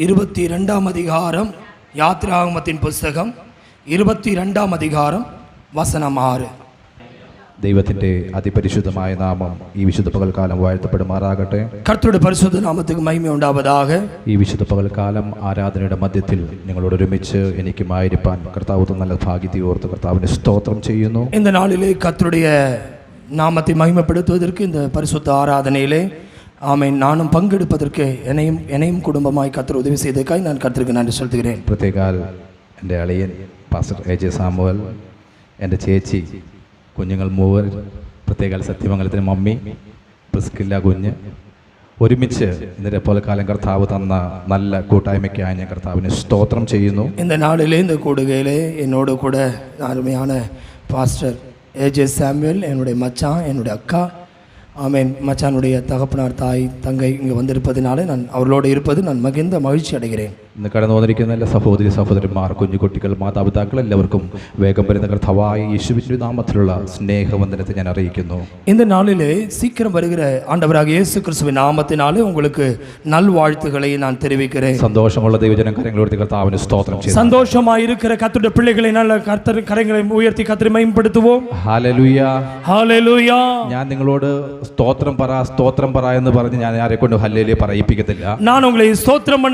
22 அதிகாரம், யாத்ராகமத்தின் புஸ்தகம் 22 அதிகாரம் വചനം 6. ദൈവത്തിന്റെ അതിപരിശുദ്ധമായ നാമം ഈ വിശുദ്ധ പകൽക്കാലം വാഴ്ത്തപ്പെടുമാറാകട്ടെ. കർത്തരുടെ പരിശുദ്ധ നാമത്തിന് മഹിമ ഉണ്ടാവதாக. ഈ വിശുദ്ധ പകൽക്കാലം ആരാധനയുടെ മധ്യത്തിൽ നിങ്ങളോട് ഒരുമിച്ച് എനിക്കുമായിരിക്കാൻ കർത്താവ് നല്ല ഭാഗ്യത്തെ ഓർത്ത് കർത്താവിനെ സ്തോത്രം ചെയ്യുന്നു. இந்த நாளிலே கர்த்தருடைய நாமத்தை மகிமைப்படுத்துவதற்கு இந்த பரிசுத்த ஆராதனையிலே ஆமென் நானும் பங்கெடுப்பதற்கு என்னையும் குடும்பமாய் கர்த்தர் உதவி செய்ததற்காக நான் கர்த்தருக்கு நன்றி சொல்கிறேன். പ്രത്യേകാൽ എൻ്റെ അളിയൻ പാസ്റ്റർ AJ സാമുവൽ, എൻ്റെ ചേച്ചി, കുഞ്ഞുങ്ങൾ മൂവർ, പ്രത്യേകാൽ സത്യമംഗലത്തിന് മമ്മി പ്രിസ്കില്ല കുഞ്ഞ്, ഒരുമിച്ച് ഇന്നത്തെ പോലെ കാലം കർത്താവ് തന്ന നല്ല കൂട്ടായ്മയ്ക്കായി ഞാൻ കർത്താവിനെ സ്തോത്രം ചെയ്യുന്നു. இந்த நாளிலே இந்த கூடுகையிலே என்னோடு கூட அருமையான பாஸ்டர் AJ சாமுவேல், என்னுடைய மச்சான், என்னுடைய அக்கா, ஆமென், மச்சானுடைய தகப்பனார், தாய், தங்கை இங்கே வந்திருப்பதினாலே நான் அவர்களோடு இருப்பது நான் மிகுந்த மகிழ்ச்சி அடைகிறேன். ഇന്ന് കടന്നു വന്നിരിക്കുന്ന എല്ലാ സഹോദരി സഹോദരന്മാർ, കുഞ്ഞുകുട്ടികൾ, മാതാപിതാക്കൾ എല്ലാവർക്കും വേഗം വരുന്ന കർത്താവായ യേശുവിന്റെ നാമത്തിലുള്ള സ്നേഹവന്ദനത്തെ ഞാൻ അറിയിക്കുന്നു. இந்த நாளிலே சீக்கிரம் வருகிற ஆண்டவராகிய இயேசு கிறிஸ்துவின் நாமத்தினாலே உங்களுக்கு நல்வாழ்த்துக்களை நான் தெரிவிக்கிறேன். സന്തോഷമുള്ള ദൈവജനം കരങ്ങളോട് കർത്താവിനെ സ്തോത്രം ചെയ്യുന്നു. സന്തോഷമായി இருக்கிற கர்த்தருடைய பிள்ளைகளை நல்ல கர்த்தர் கரங்களை உயர்த்தி கர்த்தரை மகிமைப்படுத்துவோம். Hallelujah hallelujah. ഞാൻ നിങ്ങളോട് സ്തോത്രം പറ എന്ന് പറഞ്ഞ് ഞാൻ ആരെക്കൊണ്ട് ഹല്ലേലൂയ പറയിപ്പിക്കത്തില്ല. நான் உங்களை ஸ்தோத்திரம்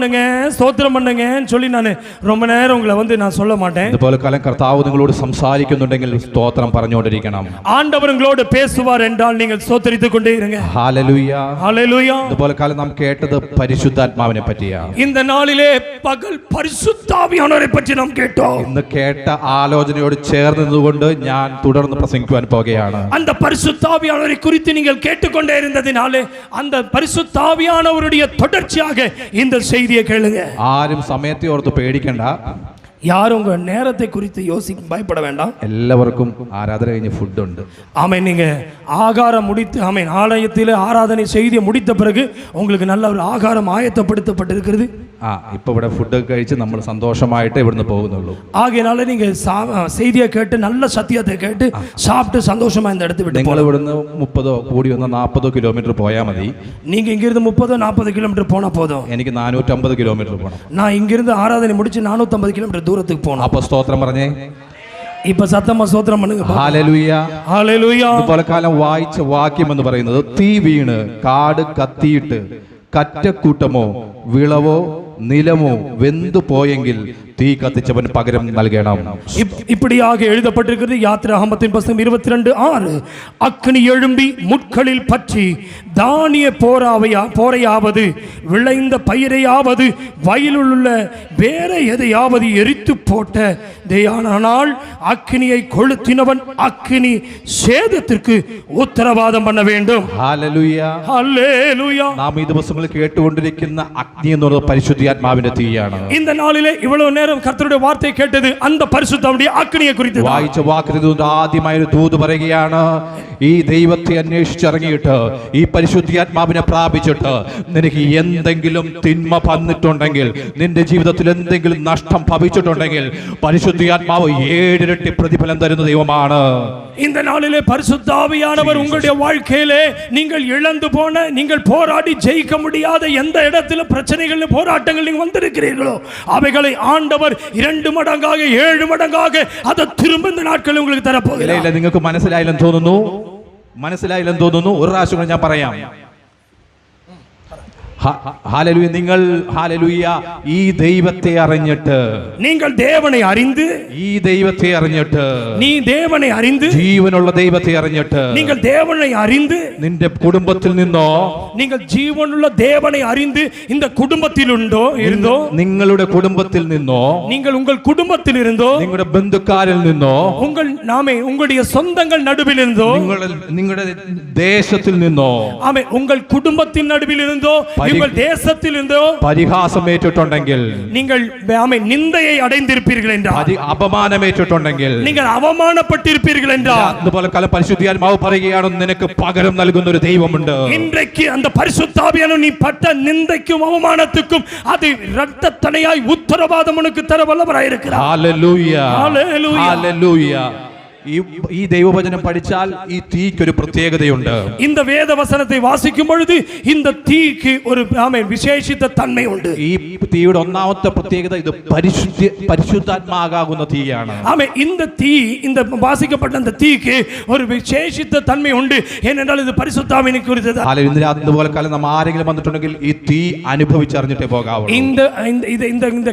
பண்ணுங்கன்னு சொல்லி நான் ரொம்ப நேரம் உங்களை நான் சொல்ல மாட்டேன். ഇതുപോലെ കാലം കർത്താവ് നിങ്ങളോട് സംസാരിക്കുന്നുണ്ടെങ്കിൽ സ്തോത്രം പറഞ്ഞുകൊണ്ടിരിക്കണം. ஆண்டவர் உங்களோடு பேசுவார் என்றால் நீங்கள் ஸ்தோத்திரித்துக் கொண்டே இருங்க. Hallelujah hallelujah. ഇതുപോലെ കാലം നാം കേട്ടത് പരിശുദ്ധാത്മാവിനെ പറ്റിയാണ്. இந்த நாளிலே പകൽ പരിശുദ്ധാവിയാനവരെ പറ്റി നാം കേട്ടோம். ഇന്ന് കേട്ട ആലോചനയോട് ചേർന്നതുകൊണ്ട് ഞാൻ തുടർന്ന് പ്രസംഗിക്കുവാൻ പോകുകയാണ്. அந்த പരിശുദ്ധാവിയാനവരെ குறித்து நீங்கள் கேட்டுக்கொண்டே இருந்ததினாலே அந்த പരിശുദ്ധാവിയാனவருடைய தொடர்ச்சியாக இந்த செய்தியை கேளுங்க. ആരും സമയത്തെ ഓർത്ത് പേടിക്കണ്ട. யாரும் உங்க நேரத்தை குறித்து பயப்பட வேண்டாம். எல்லாருக்கும் ஆராதனை കഴിഞ്ഞ് ഫുഡ് ഉണ്ട്. ஆமென். நீங்க ஆகாரம் முடித்து ஆமென் ஆலயத்திலே ஆராதனை செய்தி முடித்த பிறகு உங்களுக்கு நல்ல ஒரு ஆகாரம் ஆயத்தப்படுத்தப்பட்டிருக்கிறது. இப்போ ഇവിടെ ഫുഡ് കഴിച്ച് നമ്മൾ സന്തോഷമായിട്ട് ഇവിടുന്ന് പോകുന്നുള്ളൂ. ஆகையால நீங்க செய்தியை கேட்டு நல்ல சத்தியத்தை கேட்டு சாப்பிட்டு சந்தோஷமா இந்த இடத்தை விட்டு നിങ്ങൾ ഇവിടുന്ന് 30 കൂടി വന്ന 40 കിലോമീറ്റർ പോയാൽ മതി. நீங்க இங்க இருந்து 30-40 கிலோமீட்டர் போனா போதும். എനിക്ക് 450 കിലോമീറ്റർ പോണം. நான் இங்க இருந்து ஆராதனை முடிச்சு 450 கிலோமீட்டர் தூரத்துக்கு போணும். அப்ப ஸ்தோத்திரம் പറഞ്ഞേ. ഇപ്പോ സത്തമ സ്തോത്രം பண்ணுங்க. Hallelujah hallelujah. ഇതുപോലെ കാലം വായിച്ച വാക്യം എന്ന് പറയുന്നത് തീ വീണ് കാട് കത്തിയിട്ട് കറ്റക്കൂട്ടമോ വിളവോ നിലമോ വെന്തു പോയെങ്കിൽ തീ കത്തിച്ചവൻ പകരം നൽകണം. இப்படியாக எழுதப்பட்டிருக்கிறது. யாத்ராகமத்தின் புத்தகம் 22:6. அக்கினி எழும்பி முட்களில் பற்றி தானிய போரையாவது விளைந்த பயிரையாவது வயலில் உள்ள வேற எதையாவது எரித்து போட்ட தேயானால் அக்கினியை கொளுத்தினவன் அக்கினி சேதத்திற்கு உத்தரவாதம் பண்ண வேண்டும். Hallelujah hallelujah. നാം ഈ ദിവസങ്ങളിൽ കേട്ടുകൊണ്ടിരിക്കുന്ന അഗ്നി എന്ന് പറയുന്നത് പരിശുദ്ധാത്മാവിന്റെ തീയാണ്. இந்த நாளிலே இவ்வளவு நேரம் கர்த்தருடைய வார்த்தை கேட்டது அந்த பரிசுத்தமுடைய அக்கினியை குறித்து. വായിച്ച വാക്യത്തിൽ ആദ്യമായ ഒരു ദൂത് പറയുകയാണ്. ഈ ദൈവത്തെ അന്വേഷിച്ചിറങ്ങിയിട്ട് ഈ പരിശുദ്ധാത്മാവിനെ പ്രാപിച്ചിട്ട് നിനക്ക് എന്തെങ്കിലും തിന്മ വന്നിട്ടുണ്ടെങ്കിൽ, നിന്റെ ജീവിതത്തിൽ എന്തെങ്കിലും നഷ്ടം ഭവിച്ചിട്ടുണ്ടെങ്കിൽ പരിശുദ്ധാത്മാവ് 7 ഇരട്ടി പ്രതിഫലം തരുന്ന ദൈവമാണ്. இந்த நாளிலே பரிசுத்த ஆவியானவர் உங்களுடைய வாழ்க்கையிலே நீங்கள் இழந்து போன, நீங்கள் போராடி ஜெயிக்க முடியாத எந்த இடத்துல பிரச்சனைகள் போராட்டங்கள் நீங்க வந்திருக்கிறீர்களோ அவைகளை ஆண்டவர் 2 மடங்காக 7 மடங்காக அதை திரும்ப இந்த நாட்களில் உங்களுக்கு தரப்போகிறார். இல்ல നിങ്ങൾക്ക് മനസ്സിലായില്ലെന്ന് തോന്നുന്നു. ഒരു പ്രാവശ്യം കൂടി ഞാൻ പറയാം. ഹല്ലേലൂയ. നിങ്ങൾ ഹല്ലേലൂയ ഈ ദൈവത്തെ അറിഞ്ഞിട്ട്, നിങ്ങൾ ദേവനെ അറിந்து, ഈ ദൈവത്തെ അറിഞ്ഞിട്ട്, നീ ദേവനെ അറിந்து, ജീവനുള്ള ദൈവത്തെ അറിഞ്ഞിട്ട്, നിങ്ങൾ ദേവനെ അറിந்து, നിന്റെ കുടുംബത്തിൽ നിന്നോ, നിങ്ങൾ ജീവനുള്ള ദേവനെ അറിந்து இந்த കുടുംബത്തിൽ ഇരുന്നോ, നിങ്ങളുടെ കുടുംബത്തിൽ നിന്നോ, നിങ്ങൾ உங்கள் കുടുംബത്തിൽ ഇരുന്നോ, നിങ്ങളുടെ ബന്ധുക്കാരിൽ നിന്നോ, உங்களுடைய சொந்தங்கள் நடுவில் இருந்தோ, നിങ്ങളുടെ ദേശത്തിൽ നിന്നോ, ആമേൻ, உங்கள் குடும்பத்தின் நடுவில் இருந்தோ, உங்கள் தேசத்தில் இருந்தோ പരിഹാസമേറ്റിട്ടുണ്ടെങ്കിൽ, നിങ്ങൾ ആമേൻ നിന്ദയെ അടൈந்திருப்பீர்கள் என்றால், അപമാനമേറ്റിട്ടുണ്ടെങ്കിൽ, നിങ്ങൾ അവമാനപ്പെട്ടിருப்பீர்கள் என்றால், അതുപോലെ കാലം പരിശുദ്ധാത്മാവ് പറയുകയാണ് നിനക്ക് പകരം നൽകുന്ന ഒരു ദൈവമുണ്ട്. ഇன்றைக்கு அந்த பரிசுத்த ஆவியானவர் நீ பட்ட நிந்தைக்கும் அவமானத்துக்கும் அது இரட்டத்தனையாய் உத்தரவாதம் உனக்கு தர வல்லவராய் இருக்கிறார். ஹல்லேலூயா ஹல்லேலூயா ஹல்லேலூயா. ഈ ദൈവവചനം പഠിച്ചാൽ ഈ തീക്കൊരു പ്രത്യേകതയുണ്ട്. இந்த வேத வசனத்தை வாசிக்கும் பொழுது இந்த தீக்கு ஒரு ஆமென் விசேஷித்த தன்மை உண்டு. ഈ തീയുടെ ഒന്നാമത്തെ പ്രത്യേകത ഇത് പരിശുദ്ധാത്മാകാകുന്ന തീയാണ്. ஆமென். இந்த தீ இந்த வாசிக்கப்பட்ட அந்த தீக்கு ஒரு விசேஷித்த தன்மை உண்டு. ஏனென்றால் இது பரிசுத்தாவினை குறித்தது. ഹല്ലേലൂയ. ഇന്ന് രാത്രി പോലെ കാലം നമ്മൾ ആരെങ്കിലും വന്നിട്ടുണ്ടെങ്കിൽ ഈ തീ അനുഭവിച്ചറിഞ്ഞിട്ടേ പോകാവൂ. இந்த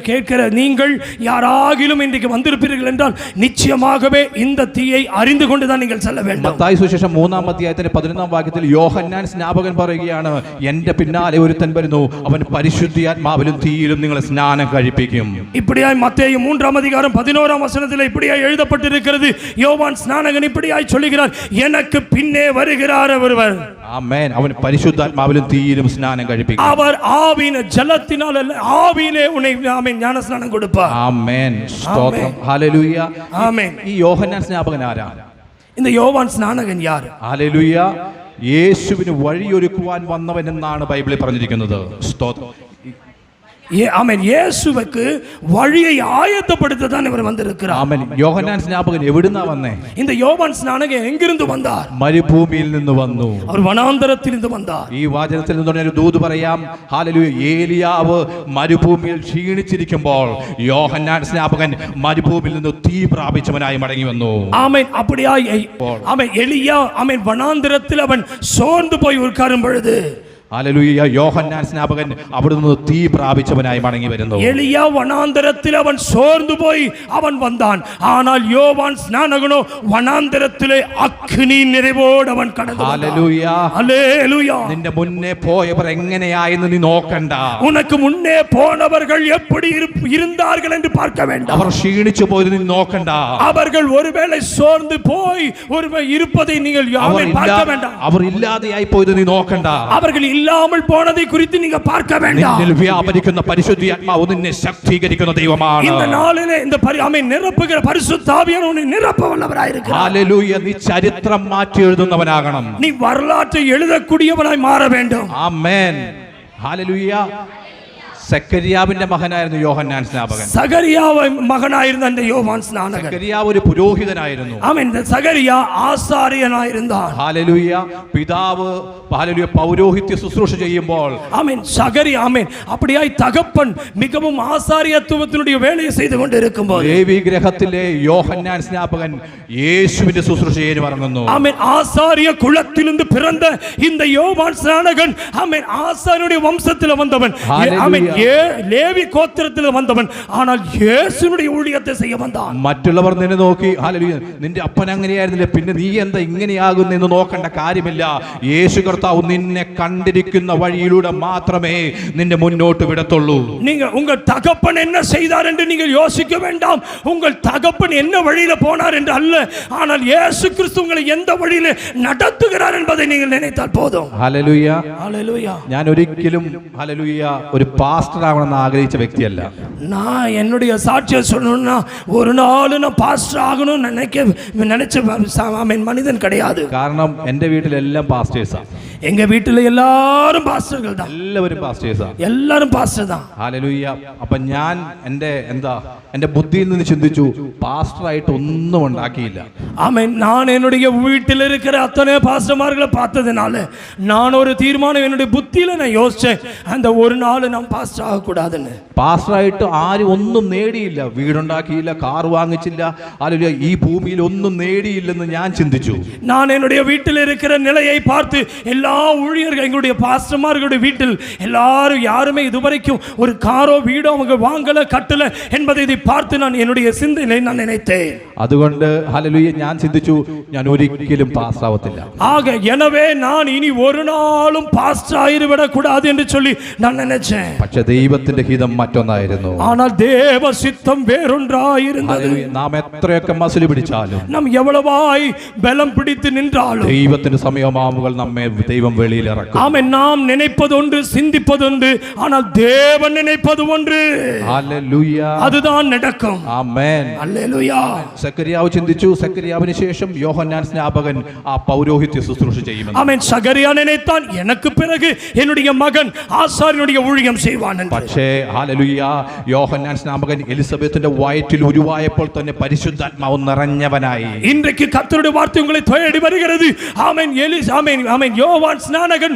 கேட்கிற நீங்கள் யாராகிலும் இன்றைக்கு வந்திருப்பீர்கள் என்றால் நிச்சயமாகவே இந்த தீயை அறிந்து கொண்டு தான் நீங்கள் செல்ல வேண்டும். മത്തായി സുവിശേഷം 3-ാം അധ്യായത്തിന്റെ 11-ാം വാക്യത്തിൽ യോഹന്നാൻ സ്നാപകൻ പറയുകയാണ്, എന്റെ പിന്നാലെ ഒരുത്തൻ വരുന്നു, അവൻ പരിശുദ്ധാത്മാവിലും തീയിലും നിങ്ങളെ സ്നാനം കഴിപ്പിക്കും. இப்படியாய் மத்தேயு 3-ாம் அதிகாரம் 11-ாம் வசனத்தில் இப்படியாய் எழுதப்பட்டிருக்கிறது. யோவான் ஸ்நானகன் இப்படியாய் சொல்லுகிறார், எனக்கு பின்னே வருகிறார் ஒருவர். ആമേൻ. അവൻ പരിശുദ്ധാത്മാവിലും തീയിലും സ്നാനം കഴിപ്പിക്കും. அவர் ஆவியின் ஜலத்தினால் அல்ல, ஆவியிலே உன்னை ஆமென் ஞானஸ்நானம் கொடுப்பார். ആമേൻ. സ്തോത്രം. ഹല്ലേലൂയ. ஆமென். ഈ യോഹന്നാൻ സ്നാപകൻ ആരാ? இந்த யோவான் ஸ்நானகன் யார்? ഹല്ലേലൂയ. യേശുവിന് വഴിയൊരുക്കുവാൻ വന്നവൻ എന്നാണ് ബൈബിളിൽ പറഞ്ഞിരിക്കുന്നത്. സ്തോത്രം. ஆமென். இயேசுவுக்கு வழியை ஆயத்தப்படுத்த தான் இவர் வந்திருக்கிறார். ആമേൻ. യോഹന്നാൻ സ്നാപകൻ എവിടുന്നാ വന്നേ? இந்த யோவான் ஸ்நானகன் எங்கிருந்து வந்தார்? മരുഭൂമിയിൽ നിന്ന് വന്നു. அவர் വനാന്തരത്തിലിருந்து വந்தார். ഈ വാചനത്തിൽ നിന്ന് ഒരു ദൂത് പറയാം. ഹല്ലേലൂയ. ഏലിയാവ് മരുഭൂമിയിൽ ക്ഷീണിച്ചിരിക്കുമ്പോൾ യോഹന്നാൻ സ്നാപകൻ മരുഭൂമിയിൽ നിന്ന് തീ പ്രാപിച്ചവനായി മടങ്ങി വന്നു. ആമേൻ. அப்படியாய் ஆமென் எலியா ஆமென் வனாந்தரத்தில் அவன் சோர்ந்து போய் உட்காரும் பொழுது ഹല്ലേലൂയ. യോഹന്നാൻ സ്നാപകൻ അവിടെ നിന്ന് തീ പ്രാപിച്ചവനായി മടങ്ങി വരുന്നു. எலியா வனாந்தரத்தில் அவன் சோர்ந்து போய் அவன் வந்தான். ஆனால் யோவான் ஸ்நானகனோ வனாந்தரத்திலே அக்கினி நிறைவோடு அவன் கடந்து வந்தான். ഹല്ലേലൂയ. ஹல்லேலூயா. നിന്റെ മുന്നേ പോയവർ എങ്ങനെയായെന്ന് നീ നോക്കണ്ട. உனக்கு முன்னே போனவர்கள் எப்படி இருந்தார்கள் என்று பார்க்க வேண்டாம். അവർ ക്ഷീണിച്ചു പോയത് നീ നോക്കണ്ട. அவர்கள் ஒருவேளை சோர்ந்து போய் ஒருவேளை இருப்பதை நீங்கள் பார்க்க வேண்டாம். അവർ ഇല്ലാതെയായി പോയത് നീ നോക്കണ്ട. அவர்கள் இல்லாமல் போனதை குறித்து நீங்க பார்க்க வேண்டாம். നിന്നിൽ വ്യാപരിക്കുന്ന പരിശുദ്ധാത്മാവ് നിന്നെ ശക്തീകരിക്കുന്ന ദൈവമാണ്. இந்த நாளிலே இந்த ஆமென் நிரப்புகிற பரிசுத்த ஆவியானவர் உன்னை நிரப்ப வல்லவராய் இருக்கிறார். ഹല്ലേലൂയ. നീ ചരിത്രം മാറ്റി എഴുതുന്നവനാകണം. நீ வரலாற்றை எழுதக்கூடியவனாய் மாற வேண்டும். ആമേൻ. ഹല്ലേലൂയ. സക്കറിയാവിന്റെ മകനായിരുന്നു യോഹന്നാൻ സ്നാപകൻ. സകറിയാവ് മകനായിരുന്ന அந்த யோவான் സ്നാനകൻ. സക്കറിയാവ് ഒരു പുരോഹിതനായിരുന്നു. ആമേൻ. സകറിയ ആസാര്യനായിരുന്നാൻ. ഹല്ലേലൂയ. പിതാവ് ഹല്ലേലൂയ പൗരോഹിത്യ ശുശ്രൂഷ ചെയ്യുമ്പോൾ ആമേൻ സകറിയ ആമേൻ அப்படியாய் தகப்பன் மிகவும் ஆசாரியத்துவத்தினுடைய வேலையை செய்து கொண்டிருக்கும்போது ലേവി ഗൃഹത്തിലെ യോഹന്നാൻ സ്നാപകൻ യേശുവിന്റെ ശുശ്രൂഷ ചെയ്യാൻ ഇറങ്ങുന്നു. ஆமேன். ஆசாரிய குலத்திலிருந்து பிறந்த இந்த யோவான் ஸ்நானகன் ஆமேன் ஆசாரியனுடைய வம்சத்தில் வந்தவன். ஆமேன். ലേവി ഗോത്രത്തിൽ വന്നവൻ. ஆனால் യേശുവിന്റെ ஊழியத்தை செய்ய வந்தான். മറ്റുള്ളവർ നിന്നെ നോക്കി ഹല്ലേലൂയ നിന്റെ അപ്പൻ അങ്ങനെയായിരുന്നില്ല, പിന്നെ നീ എന്താ ഇങ്ങനെയാകുന്നെന്ന് നോക്കേണ്ട കാര്യമില്ല. യേശു കർത്താവ് നിന്നെ കണ്ടിരിക്കുന്ന വഴിയിലൂടെ മാത്രമേ നിന്നെ മുന്നോട്ട് വിടത്തുള്ളൂ. நீங்க உங்கள் தகப்பன் என்ன செய்தார் என்று நீங்கள் யோசிக்க வேண்டாம். உங்கள் தகப்பன் என்ன வழியில போனார் என்று அல்ல, ஆனால் இயேசு கிறிஸ்து உங்களை எந்த வழியில நடத்துகிறார் என்பதை நீங்கள் நினைத்தால் போதும். ഹല്ലേലൂയ. ஹல்லேலூயா. ഞാൻ ഒരിക്കലും ഹല്ലേലൂയ ഒരു പാസ്റ്റർ ആവണമെന്ന് ആഗ്രഹിച്ച വ്യക്തിയല്ല. நான் என்னுடைய சாட்சியை சொல்லணும்னா ஒரு நாள் நான் பாஸ்டர் ஆகணும்னு நினைச்ச மனிதன் கிடையாது. കാരണം എൻ്റെ വീട്ടിലെല്ലാം പാസ്റ്റേഴ്സാണ്. எங்க வீட்டுல எல்லாரும் பாஸ்டர்கள் தான். എല്ലാവരും പാസ്റ്റേഴ്സാണ്. எல்லாரும் பாஸ்டர் தான். ഹല്ലേലൂയ. അപ്പൊ ഞാൻ എൻ്റെ ബുദ്ധിയിൽ നിന്ന് ചിന്തിച്ചു, പാസ്റ്ററായിട്ട് ഒന്നും ഉണ്ടാക്കിയില്ല. ஆமென். நான் என்னுடைய வீட்டில் இருக்கிற அத்தனை பாஸ்டர்மார்களை பார்த்ததுனால நான் ஒரு தீர்மானம் என்னுடைய புத்தியில நான் யோசிச்சேன், அந்த ஒரு நாள் நான் பாஸ்டர் ஆகக்கூடாதுன்னு. പാസ്റ്ററായിട്ട് ആരും ഒന്നും നേടിയില്ല. വീടുണ്ടാക്കിയില്ല, കാർ വാങ്ങിച്ചില്ല, ഹല്ലേലൂയ ഈ ഭൂമിയിൽ ഒന്നും നേടിയില്ലെന്ന് ഞാൻ ചിന്തിച്ചു. நான் என்னுடைய வீட்டில் இருக்கிற நிலையை பார்த்து எல்லா ஊழியர்கள் எங்களுடைய பாஸ்டர்மார்களுடைய வீட்டில் எல்லாரும் யாருமே இதுவரைக்கும் ஒரு காரோ வீடோ அவங்க வாங்கல கட்டல என்பதை இதை பார்த்து நான் என்னுடைய சிந்தனை நான் நினைத்தேன். അതുകൊണ്ട് ഹല്ലേലൂയ ഞാൻ ചിന്തിച്ചു, ഞാൻ ഒരിക്കലും പാസ്റ്റർ ആവത്തില്ല. ஆக எனவே நான் இனி ஒரு நாளும் பாஸ்டர் ஆகிவிடக் கூடாது என்று சொல்லி நான் நினைச்சேன். പക്ഷേ ദൈവത്തിന്റെ ഹിതം മറ്റൊന്നായിരുന്നു. ஆனால் தேவ சித்தம் வேறொன்றாயிருந்தது. നാം എത്രയൊക്കെ മസിൽ പിടിച്ചാലും, நாம் எவ்வளவாய் பலம் பிடித்து நின்றாலும் ദൈവത്തിന്റെ സമയമാവുകൾ നമ്മെ ദൈവം വെളിയിൽ ഇറക്കും. ஆமென். நாம் நினைப்பது ஒன்று, சிந்திப்பது ஒன்று, ஆனால் தேவன் நினைப்பது ஒன்று. ഹല്ലേലൂയ. அதுதான் நடக்கும். ആമേൻ. ഹല്ലേലൂയ. സക്കറിയാവ് ചിന്തിച്ചു, സക്കറിയാവിന് ശേഷം യോഹന്നാൻ സ്നാപകൻ ആ പൗരോഹിത്യ ശുശ്രൂഷ ചെയ്യുമെന്ന്. ஆமென். சகரியா நினைத்தான், எனக்கு பிறகு என்னுடைய மகன் ஆசாரியனுடைய ஊழியம் செய்வான் என்று. പക്ഷേ ഹല്ലേലൂയ, യോഹന്നാൻ സ്നാപകൻ എലിസബത്തിന്റെ വയറ്റിൽ ഉരുവായപ്പോൾ തന്നെ പരിശുദ്ധാത്മാവ് നിറഞ്ഞവനായി. இன்றைக்கு கர்த்தருடைய வார்த்தை உங்களை தேடி வருகிறது. ஆமென். ஆமென். யோவான் ஸ்நானகன்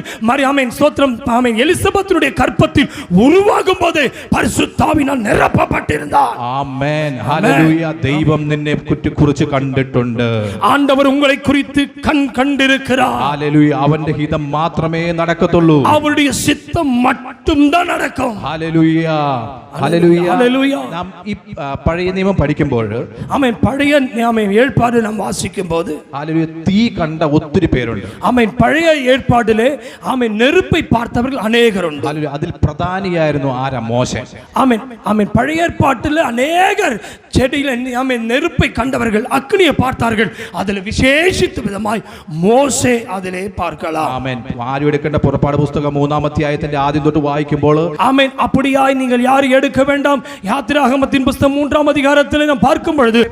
ஆமென் ஸ்தோத்திரம். ஆமென். எலிசபெத்துடைய கர்ப்பத்தில் உருவாகும் போது பரிசுத்தாவினால் நிரப்பப்பட்டிருந்தார். ആമേൻ. ഹല്ലേലൂയ. ദൈവം നിന്നെ കുറിച്ച് കണ്ടിട്ടുണ്ട്. ஆண்டவர் உங்களை குறித்து கண்டிருக்கிறார். ഹല്ലേലൂയ. അവന്റെ ഹിതം മാത്രമേ നടക്കത്തുള്ളൂ. அவருடைய சித்தம் மட்டும்தான் நடக்கும். ഹല്ലേലൂയ. ഹല്ലേലൂയ. ഹല്ലേലൂയ. നാം ഈ പഴയ നിയമം പഠിക്കുമ്പോൾ ஆமென் பழைய ஆமென் ஏற்பாடு நாம் வாசிக்கும்போது ഹല്ലേലൂയ തീ കണ്ട ഒത്തിരി പേരുണ്ട്. ஆமென் பழைய ஏற்பாட்டிலே ஆமென் நெருப்பை பார்த்தவர்கள் அநேகர் உண்டு. ഹല്ലേലൂയ. അതിൽ പ്രധാനിയായിരുന്നു ആരാ? മോശെ. ஆமென். ஆமென் பழைய ஏற்பாட்டில் அநேகர் செடியில் ஆமென் நெருப்பை கண்டவர்கள், அக்னியை பார்த்தார்கள். அதில் விசேஷித்த விதமாய் மோசே அதிலே பார்க்கலாம். ആമേൻ. ആരും എടുക്കേണ്ട പുറപ്പാട് പുസ്തകം 3-ാം അധ്യായത്തിന്റെ ആദ്യം തൊട്ട് വായിക്കുമ്പോൾ ஆமென். அப்படியாய் நீங்கள் யாரும் எடுக்க வேண்டாம். யாத்திராகமத்தின் புஸ்தகம் 3-ஆம் அதிகாரத்தில் நாம் பார்க்கும் பொழுது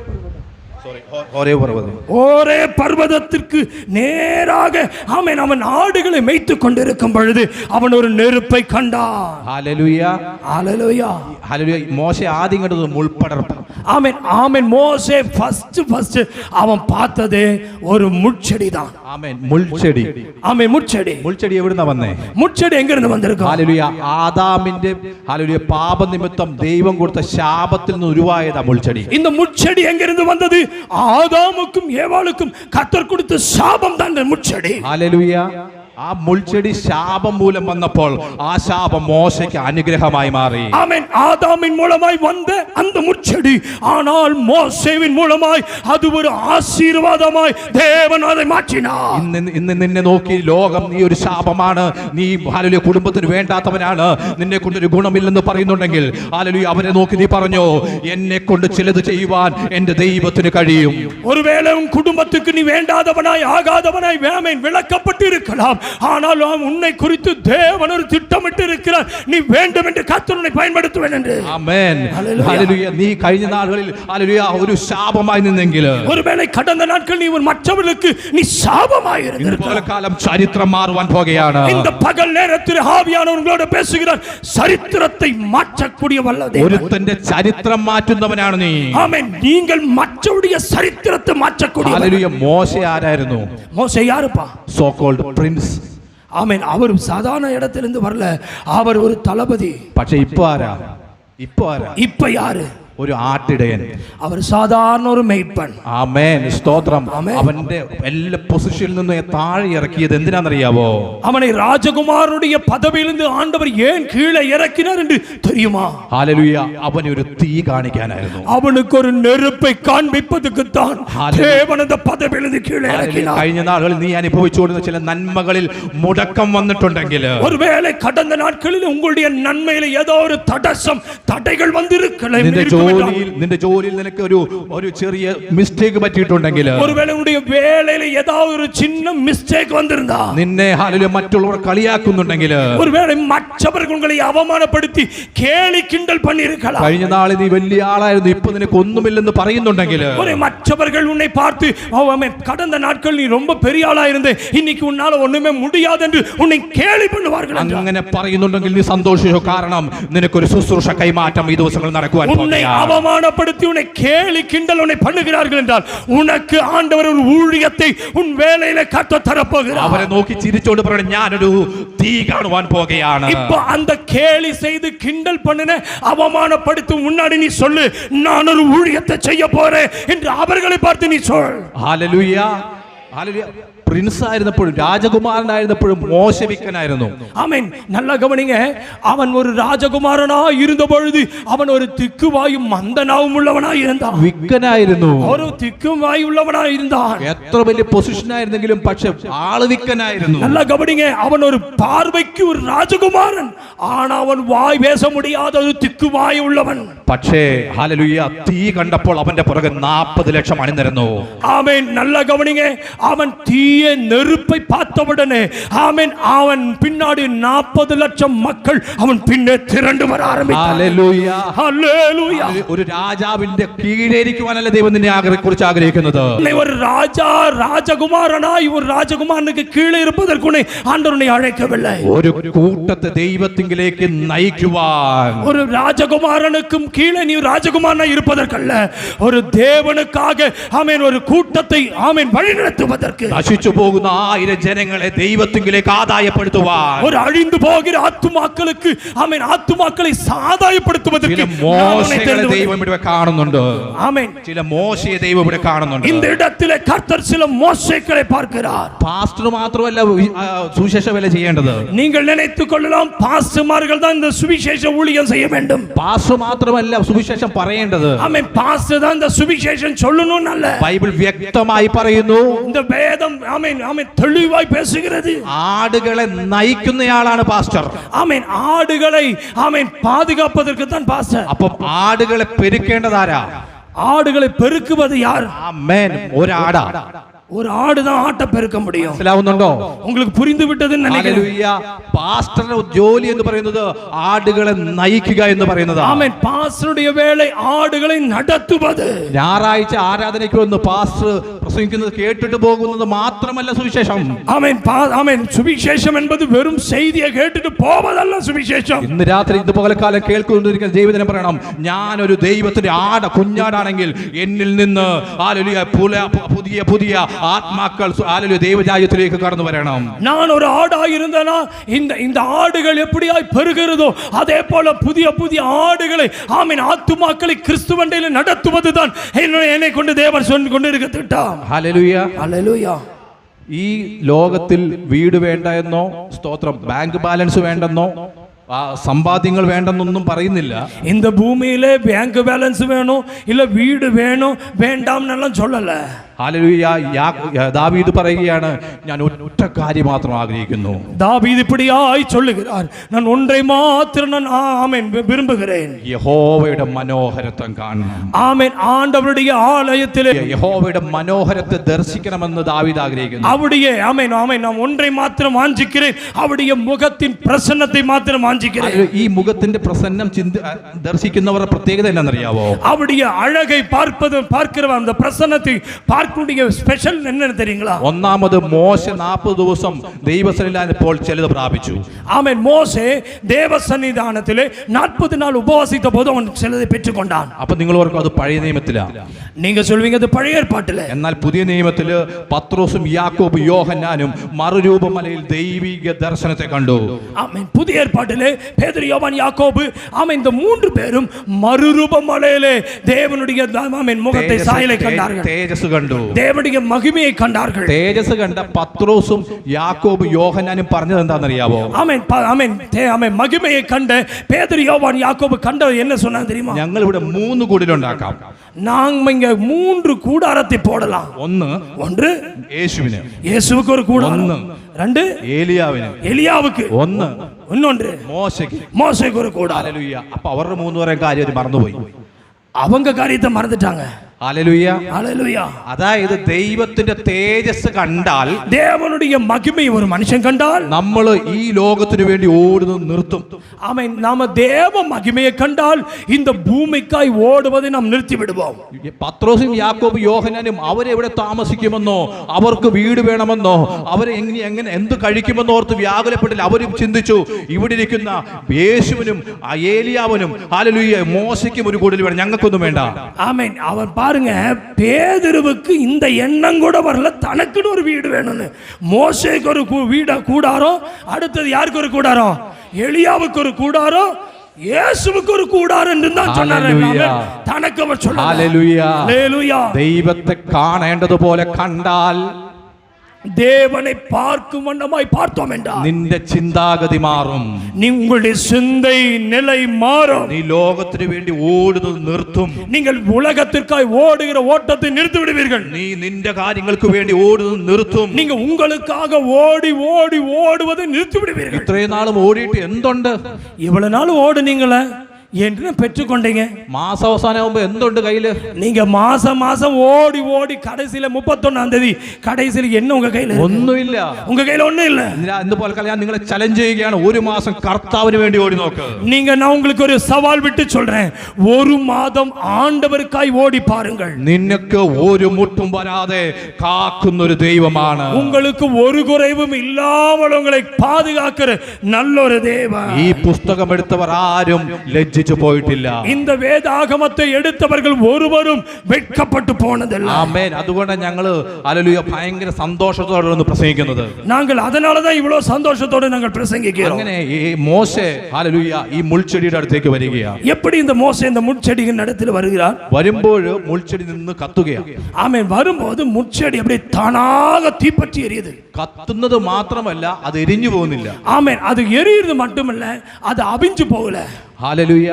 ஒரே பர்வதத்திற்கு நேராக ஆமென் அவன் ஆடுகளை மேய்த்துக் கொண்டிருக்கும் பொழுது அவன் ஒரு நெருப்பை கண்டான். ഹല്ലേലൂയ. ஹல்லேலூயா. ഹല്ലേലൂയ. മോശെ ആദ്യം കണ്ടത് മുൾപടർപ്പ്. ஆமென். ஆமென். மோசே ஃபர்ஸ்ட் அவன் பார்த்ததே ஒரு முட்செடி தான். ആമേൻ. മുൾച്ചെടി. ஆமென். முட்செடி. മുൾച്ചെടി എവിടുന്നാ വന്നേ? முட்செடி எங்க இருந்து வந்திருக்கும்? ഹല്ലേലൂയ. ആദാമിന്റെ ഹല്ലേലൂയ പാപനിമിത്തം ദൈവം കൊടുത്ത ശാപത്തിൽ നിന്ന് ഉരുവായതാ മുൾച്ചെടി. இந்த முட்செடி எங்க இருந்து வந்தது? ஆதாமுக்கும் ஏவாளுக்கும் கர்த்தர் கொடுத்த சாபம் தான் இந்த முட்செடி. ഹല്ലേലൂയ. ആ മുൾച്ചെടി ശാപം മൂലം വന്നപ്പോൾ ആ ശാപം മോശയ്ക്ക് അനുഗ്രഹമായി മാറി. ஆமென். ஆதாமின் மூலமாய் வந்த அந்த முட்செடி ஆனால் மோசேவின் மூலமாய் அது ஒரு ஆசீர்வாதமாய் தேவன் அதை மாற்றினார். ഇന്ന് നിന്നെ നോക്കി ലോകം നീ ഒരു ശാപമാണ്, നീ ഹല്ലേലൂയ കുടുംബത്തിന് വേണ്ടാത്തവനാണ്, നിന്നെ കൊണ്ടൊരു ഗുണമില്ലെന്ന് പറയുന്നുണ്ടെങ്കിൽ ഹല്ലേലൂയ അവരെ നോക്കി നീ പറഞ്ഞോ, എന്നെ കൊണ്ട് ചിലത് ചെയ്യുവാൻ എന്റെ ദൈവത്തിന് കഴിയും. ஒருவேளை உன் குடும்பத்துக்கு நீ வேண்டாதவனாய் ஆகாதவனாய் ஆமென் விளக்கப்பட்டு இருக்கலாம். ஆனால் உன்னை குறித்து தேவன் ஒரு திட்டமிட்டு இருக்கிறார். நீ வேண்டும் என்று கர்த்தர் உன்னை பயன்படுத்துவேன் என்று. ആമേൻ. ഹല്ലേലൂയ. നീ കഴിഞ്ഞ നാളുകളിൽ ഹല്ലേലൂയ ഒരു ശാപമായി നിന്നെങ്കിൽ ஒருவேளை கடந்த நாட்கள் நீ மற்றவர்களுக்கு நீ சாபமாய் இருந்திருக்கலாம். കാലം ചരിത്രം മാറുവാൻ പോകുകയാണ്. இந்த பகல் நேரத்தில் ஆவியானவர் உங்களோட பேசுகிறார். சரித்திரத்தை மாற்றக்கூடிய வல்ல தேவன். ഒരുത്തന്റെ ചരിത്രം മാറ്റുന്നവനാണ് നീ. ஆமென். நீங்கள் மற்றவருடைய சரித்திரத்தை மாற்றக்கூடிய ഹല്ലേലൂയ. മോശെ ആരായിരുന്നു? மோசே யாருப்பா? So called prince. ஆமென். அவர் சாதாரண இடத்திலிருந்து வரல, அவர் ஒரு தளபதி. പക്ഷെ ഇപ്പൊ ആരാ? இப்ப யாரு? ഒരു ആട്ടിടയൻ. அவர் சாதாரண ஒரு மேய்ப்பன். ആമേൻ. സ്തോത്രം. ആമേൻ. അവന്റെ എല്ലാ പൊസിഷനിൽ നിന്ന് താഴെ ഇറക്കിയത് എന്തിനാണെന്നറിയാവോ? அவனை ராஜகுமாரனுடைய பதவியிலிருந்து ஆண்டவர் ஏன் கீழே இறக்கினார் என்று தெரியுமா? ഹല്ലേലൂയ. അവന് ഒരു തീ കാണിക്കാനായിരുന്നു. அவனுக்கு ஒரு நெருப்பை காண்பிப்பதற்கு தான் தேவன் அந்த பதவியிலிருந்து கீழே இறக்கினார். കഴിഞ്ഞ നാളുകളിൽ നീ അനുഭവിച്ചുകൊണ്ടിരുന്ന ചില നന്മകളിൽ മുടക്കം വന്നിട്ടുണ്ടെങ്കിൽ, ஒருவேளை கடந்த நாட்களில் உங்களுடைய நன்மையில ஏதோ ஒரு தடைகள் வந்திருக்கலாம். നിന്റെ ജോലിയിൽ നിനക്ക് ഒരു ചെറിയ മിസ്റ്റേക്ക് പറ്റിയിട്ടുണ്ടെങ്കിൽ, ஒருவேளை உங்களுடைய வேலையில ஏதாவது ஒரு சின்ன மிஸ்டேக் வந்திருந்தா, നിന്നെ ഹല്ലേലൂയ മറ്റുള്ളവർ കളിയാക്കുന്നുണ്ടെങ്കിൽ, ஒருவேளை மற்றவர்கள் உங்களை அவமானப்படுத்தி கேலி கிண்டல் பண்ணியிருக்கலாம். കഴിഞ്ഞ നാളിൽ നീ വലിയ ആളായിരുന്നു, ഇപ്പൊ നിനക്ക് ഒന്നുമില്ലെന്ന് പറയുന്നുണ്ടെങ്കിൽ, மற்றவர்கள் உன்னை பார்த்து கடந்த நாட்கள் நீ ரொம்ப பெரிய ஆளா இருந்தே, இன்னைக்கு உன்னால ஒண்ணுமே முடியாது என்று உன்னை கேலி பண்ணுவார்கள். അങ്ങനെ പറയുന്നുണ്ടെങ്കിൽ നീ സന്തോഷിച്ചോ, കാരണം നിനക്കൊരു ശുശ്രൂഷ കൈമാറ്റം ഈ ദിവസങ്ങൾ നടക്കുവാൻ പോകുകയാണ്. அவமானப்படுத்தி உன்னை கேலி கிண்டல் உன்னை பண்ணுகிறார்கள் என்றால் உனக்கு ஆண்டவர் ஒரு ஊழியத்தை உன் வேலையில கட்ட தரப்போகிறார். അവരെ നോക്കി ചിരിച്ചോണ്ട് പറയണം, ഞാനൊരു തീ കാണുവാൻ പോകുകയാണ്. இப்போ அந்த கேலி செய்து கிண்டல் பண்ணின அவமானப்படுத்தும் முன்னாடி நீ சொல்லு, நான் ஒரு ஊழியத்தை செய்ய போறேன் என்று அவர்களை பார்த்து நீ சொல். ഹല്ലേലൂയ. ഹല്ലേലൂയ. പ്രിൻസ് ആയിരുന്നപ്പോഴും രാജകുമാരനായിരുന്നപ്പോഴും മോശവിക്കനായിരുന്നു. ஆமென். நல்லா கவனிங்க. அவன் ஒரு ராஜகுமாரனா இருந்த பொழுது அவன் ஒரு திக்குவாயும் மந்தனாவும் உள்ளவனாய் இருந்தான். വിക്കനായിരുന്നു. ஒரு திக்குவாய் உள்ளவனாய் இருந்தான். എത്ര വലിയ പൊസിഷൻ ആയിരുന്നെങ്കിലും പക്ഷെ ആള് വിക്കനായിരുന്നു. நல்லா கவனிங்க. அவன் ஒரு பார்வைக்கு ஒரு ராஜகுமாரன், ஆனா அவன் வாய் பேச முடியாத ஒரு திக்குவாய் உள்ளவன். പക്ഷേ ഹല്ലേലൂയ തീ കണ്ടപ്പോൾ അവന്റെ പുറകെ 40 ലക്ഷം അണിനിരന്നു. ஆமென். நல்லா கவனிங்க. அவன் தீய நெருப்பை பார்த்தவுடனே ஆமென் அவன் பின்னாடி 40 லட்சம் மக்கள் அவன் பின்னே திரண்டு வர ആരംഭിച്ചു. ഹല്ലേലൂയ. ഹല്ലേലൂയ. ഒരു രാജാവിന്റെ കീഴേരിക്കുവാനല്ല ദൈവം നിന്നെ കുറിച്ച് ആഗ്രഹിക്കുന്നത്. ஒரு ராஜா ராஜகுமாரனாய் ஒரு ராஜகுமாரனுக்கு கீழே இருப்பதற்கு ஆண்டவரை அழைக்கவில்லை. ഒരു കൂട്ടത്തെ ദൈവത്തിങ്കിലേക്ക് നയിക്കുവാൻ, ஒரு ராஜகுமாரனுக்கும் கீழே நீ ராஜகுமாரனாய் இருப்பதற்கல்ல, ஒரு தேவனுக்காக ஆமென் ஒரு கூட்டத்தை ஆமென் வழிநடத்துவதற்கு, നശിച്ചു പോകുന്ന 1000 ജനങ്ങളെ ദൈവത്തിങ്കിലേക്ക് ആദായപ്പെടുത്തുവാൻ, ஒரு அழிந்து போகிற ஆத்துமாக்களுக்கு ஆமென் ஆத்துமாக்களை சாதாயப்படுத்துவதற்கு മോശകളെ ദൈവം ഇവിടെ കാണുന്നുണ്ട്. ஆமென். ചില മോശയെ ദൈവം ഇവിടെ കാണുന്നുണ്ട്. இந்த இடத்திலே கர்த்தர் சில மோசேக்களை பார்க்கிறார். പാസ്റ്റർ മാത്രമല്ല സുവിശേഷ വേല ചെയ്യേണ്ടത്. நீங்கள் நினைத்துக் கொள்ளலாம் பாஸ்டர்மார்கள் தான் இந்த சுவிசேஷ ஊழியம் செய்ய வேண்டும். പാസ്റ്റർ മാത്രമല്ല സുവിശേഷം പറയേണ്ടത്. ஆமென். பாஸ்டர் தான் இந்த சுவிசேஷம் சொல்லணும் அல்ல. ബൈബിൾ വ്യക്തമായി പറയുന്നു, இந்த வேதம் ஆமென் ஆமென் தெளிவாய் பேசுகிறது. ആടുകളെ നയിക്കുന്നയാളാണ് പാസ്റ്റർ. ஆமென். ஆடுகளை ஆமென் பாதுகாப்பதற்கு தான் பாஸ்டர். അപ്പം ആടുകളെ പെരുക്കേണ്ടതാരാ? ஆடுகளை பெருக்குவது யார்? ആമേൻ. ഒരാടാ. ஒரு ஆடு தான் ஆட்டை பெருக்க முடியும். മനസ്സിലാവുന്നുണ്ടോ? உங்களுக்கு പുരിந்து വിട്ടതെന്ന് நினைக்கிறேன். ഹല്ലേലൂയ. പാസ്റ്ററുടെ ജോലി എന്ന് പറയുന്നത് ആടുകളെ നയിക്കുക എന്ന് പറയുന്നത്. ആമേൻ. പാസ്റ്ററുടെ വേല ആടുകളെ നടത്തുவது. ഞായറാഴ്ച ആരാധനയ്ക്ക് വന്ന് പാസ്റ്റർ പ്രസംഗിക്കുന്നത് കേട്ടിട്ട് പോകുന്നത് മാത്രമല്ല സുവിശേഷം. ആമേൻ. ആമേൻ. സുവിശേഷം என்பது വെറും செய்தியை കേട്ടിട്ട് പോവതല്ല സുവിശേഷം. ഇന്ന് രാത്രി ഇത് പകൽക്കാലം കേൾക്കൊണ്ടിരിക്കുന്ന ദൈവജനം പറയണം, ഞാനൊരു ദൈവത്തിന്റെ കുഞ്ഞാടാണെങ്കിൽ എന്നിൽ നിന്ന് ഹല്ലേലൂയ പുതിയ പുതിയ ആത്മാക്കൾ ഹല്ലേലൂയ ദൈവരാജ്യത്തിലേക്ക് കടന്നു വരണം. நான் ஒரு ஆடாக இருந்தேனா இந்த ஆடுகள் எப்படியாய் பெருகிறதோ அதே போல புதிய புதிய ஆடுகளை ஆமென் ஆத்துமாக்களை கிறிஸ்துவண்டையில நடத்துவதுதான் என்னை கொண்டு தேவன் சொல்லி கொண்டிருக்க திட்டம். ഹല്ലേലൂയ. ഹല്ലേലൂയ. ഈ ലോകത്തിൽ വീട് വേണ്ട എന്നോ, സ്തോത്രം, ബാങ്ക് ബാലൻസ് വേണ്ടെന്നോ, സമ്പാദ്യങ്ങൾ വേണ്ടെന്നൊന്നും പറയുന്നില്ല. இந்த பூமியிலே பேங்க் பேலன்ஸ் வேணும் இல்ல வீடு வேணும் வேண்டாம்னெல்லாம் சொல்லல. ഹല്ലേലൂയ. ദാവീദ് പറയുകയാണ്, ഞാൻ ഒറ്റ കാര്യം മാത്രം ആഗ്രഹിക്കുന്നു. தாவீது இப்படியாய் சொல்லுகிறார், நான் ஒன்றை மாத்திரம் நான் ஆமென் விரும்புகிறேன். യഹോവയുടെ മനോഹരത്വം കാണണം. ஆமென். ஆண்டவருடைய ஆலயத்திலே യഹോവയുടെ മനോഹരത്തെ ദർശിക്കണമെന്ന് ദാവീദ് ആഗ്രഹിക്കുന്നു. அவருடைய ஆமென் ஆமென் நான் ஒன்றை மாத்திரம் வாஞ்சிக்கிறேன், அவருடைய முகத்தின் பிரசன்னத்தை மாத்திரம் வாஞ்சிக்கிறேன். ഈ മുഖത്തിന്റെ പ്രസന്നം ദർശിക്കുന്നവരുടെ പ്രത്യേകത എന്താണെന്നറിയാവോ? அவருடைய அழகை பார்க்கிறவன் அந்த பிரசன்னத்தை பார்க்கக்கூடிய ஸ்பெஷல் என்னன்னு தெரியுங்களா? ഒന്നാമത് മോശ 40 ദിവസം ദൈവസന്നിധാനത്തിൽ ചിലത് പ്രാപിച്ചു. ஆமென். மோசே தேவ சன்னிதானத்திலே 40 நாள் உபவாசித்த போது அவன் சிலதை பெற்றுக்கொண்டான். അപ്പൊ നിങ്ങൾ ഓർക്കും അത് പഴയ നിയമത്തിലാണ്. நீங்க சொல்வீங்க அது பழைய ஏற்பாட்டிலே. എന്നാൽ പുതിയ നിയമത്തില് പത്രോസും യാക്കോബും യോഹന്നാനും മറുരൂപമലയിൽ ദൈവിക ദർശനത്തെ കണ്ടു. ஆமென். புதிய ஏற்பாட்டிலே பேதுரு, யோவான், யாக்கோபு ஆமென் இந்த 3 பேரும் மறுரூபமலையிலே தேவனுடைய ஆமென் முகத்தை சாயலை கண்டார்கள். തേജസ് കണ്ടു. தேவனுடைய மகிமையை கண்டார்கள். തേജസ് കണ്ട പത്രോസും യാക്കോബും യോഹന്നാനും പറഞ്ഞത് എന്താണെന്നറിയാവോ? ஆமென். ஆமென். ஆமென். மகிமையை கண்ட பேதுரு, யோவான், யாக்கோபு கண்டது என்ன சொன்னாங்க தெரியுமா? ഞങ്ങൾ ഇവിടെ 3 കുടിലുണ്ടാക്കാം. நாங்க இங்க 3 கூடாரத்தை போடலாம். ஒன்று യേശുവിന്, இயேசுவுக்கு ஒரு கூடாரம். 2 ഏലിയാവിന്, எலியாவுக்கு. 1 இன்னொன்று മോശയ്ക്ക്. மோசேக்கு ஒரு கூடாரம். ഹല്ലേലൂയ. അപ്പൊ അവരുടെ 3 പേരെ കാര്യം മറന്നുപോയി. அவங்க காரியத்தை மறந்துட்டாங்க. ഹല്ലേലൂയ. ஹல்லேலூயா. അതായത് ദൈവത്തിന്റെ തേജസ് കണ്ടാൽ, தேவனுடைய மகிமை ஒரு மனுஷன் கண்டால் നമ്മൾ ഈ ലോകത്തിനു വേണ്ടി ഓടുന്നത് നിർത്തും. ஆமென். நாம தேவ மகிமையை கண்டால் இந்த பூமிக்காய் ஓடுவதை நாம் நிறுத்தி விடுவோம். പത്രോസും യാക്കോബും യോഹന്നാനും അവരെവിടെ താമസിക്കുമെന്നോ, അവർക്ക് വീട് വേണമെന്നോ, അവരെ എങ്ങനെ എന്ത് കഴിക്കുമെന്നോ ഓർത്ത് വ്യാകുലപ്പെട്ടില്ല. അവരും ചിന്തിച്ചു, ഇവിടെ ഇരിക്കുന്ന യേശുവിനും ഏലിയാവിനും ഹല്ലേലൂയ മോശയ്ക്കും ഒരു കൂടൽ വേണം, ഞങ്ങൾക്കൊന്നും വേണ്ട. ஆமென். அவர் பாருங்க, பேதுருவுக்கு இந்த எண்ணம் கூட வரல, தனக்குன்னு ஒரு வீடு வேணும்னு. மோசேக்கு ஒரு கூடாரம், அடுத்தது யாருக்கு ஒரு கூடாரம்? எலியாவுக்கு ஒரு கூடாரம், இயேசுவுக்கு ஒரு கூடாரம் என்று தான் சொன்னார். தனக்கு அவர் சொன்னார். ഹല്ലേലൂയ. ஹல்லேலூயா. ദൈവത്തെ കാണേണ്ടതുപോലെ കണ്ടാൽ, தேவனை பார்க்கும் வண்ணமாய் பார்த்தோம் என்றால் നിന്റെ ചിന്താഗതി മാറും. உங்களுடைய சிந்தை நிலை மாறும். നീ ലോകത്തിനു വേണ്ടി ഓടുന്നത് നിർത്തും. நீங்கள் உலகத்திற்காய் ஓடுகிற ஓட்டத்தை நிறுத்தி விடுவீர்கள். നീ നിന്റെ കാര്യങ്ങൾക്ക് വേണ്ടി ഓടുന്നത് നിർത്തും. நீங்க உங்களுக்காக ஓடி ஓடி ஓடுவதை நிறுத்தி விடுவீர்கள். ഇത്രയും നാളും ഓടിയിട്ട് എന്തുണ്ട്? இவ்வளவு நாள் ஓடுனீங்களே, என்ன பெற்றுக்கொண்டீங்க? മാസം അവസാനമാകുമ്പോ എന്തുണ്ട് കയ്യില്? நீங்க மாசம் மாசம் ஓடி ஓடி கடைசியில 31ஆம் தேதி கடைசியில என்ன உங்க கையில இருக்கு? ഒന്നുമില്ല. உங்க கையில ஒண்ணும் இல்ல. ഇന്ന് പോലെ ഞാൻ നിങ്ങളെ ചലഞ്ച് ചെയ്യുകയാണ്, ഒരു മാസം കർത്താവിന് വേണ്ടി ഓടി നോക്ക്. நான் உங்களுக்கு ஒரு சவால் விட்டு சொல்றேன், ஒரு மாதம் ஆண்டவருக்காய் ஓடி பாருங்கள். നിനക്ക് ഒരു മുട്ടും വരാതെ കാക്കുന്ന ഒരു ദൈവമാണ്. உங்களுக்கு ஒரு குறைவும் இல்லாமல் உங்களை பாதுகாக்கிற நல்ல ஒரு தேவன். ഈ പുസ്തകം എടുത്തവർ ആരും ലജ്ജിച്ചു പോയിട്ടില്ല. இந்த வேதாகமத்தை எடுத்தவர்கள் ஒருவரும் வெட்கப்பட்டு போனதில்லை. ആമേൻ. അതുകൊണ്ടാണ് ഞങ്ങൾ ഹല്ലേലൂയ ഭയങ്കര സന്തോഷത്തോടെ ഒന്ന് പ്രസംഗിക്കുന്നത്. நாங்கள் அதனால தான் இவ்வளவு சந்தோஷத்தோடு நாங்கள் பிரசங்கிக்கிறோம். അങ്ങനെ ഈ മോശെ ഹല്ലേലൂയ ഈ മുൾച്ചെടിയുടെ അടുത്തേക്ക് വരികയാണ്. எப்படி இந்த மோசே இந்த முட்செடியின் இடத்தில் வருகிறார்? വരുമ്പോൾ മുൾച്ചെടി നിന്ന് കത്തുകയാണ്. ஆமென். வரும்போது முட்செடி அப்படியே தானாக தீப்பற்றி எரியுது. കത്തുന്നത് മാത്രമല്ല, അത് എരിഞ്ഞു പോകുന്നില്ല. ஆமென். அது எரியுறது மட்டுமல்ல, அது அவிஞ்சு போகல. ഹല്ലേലൂയ.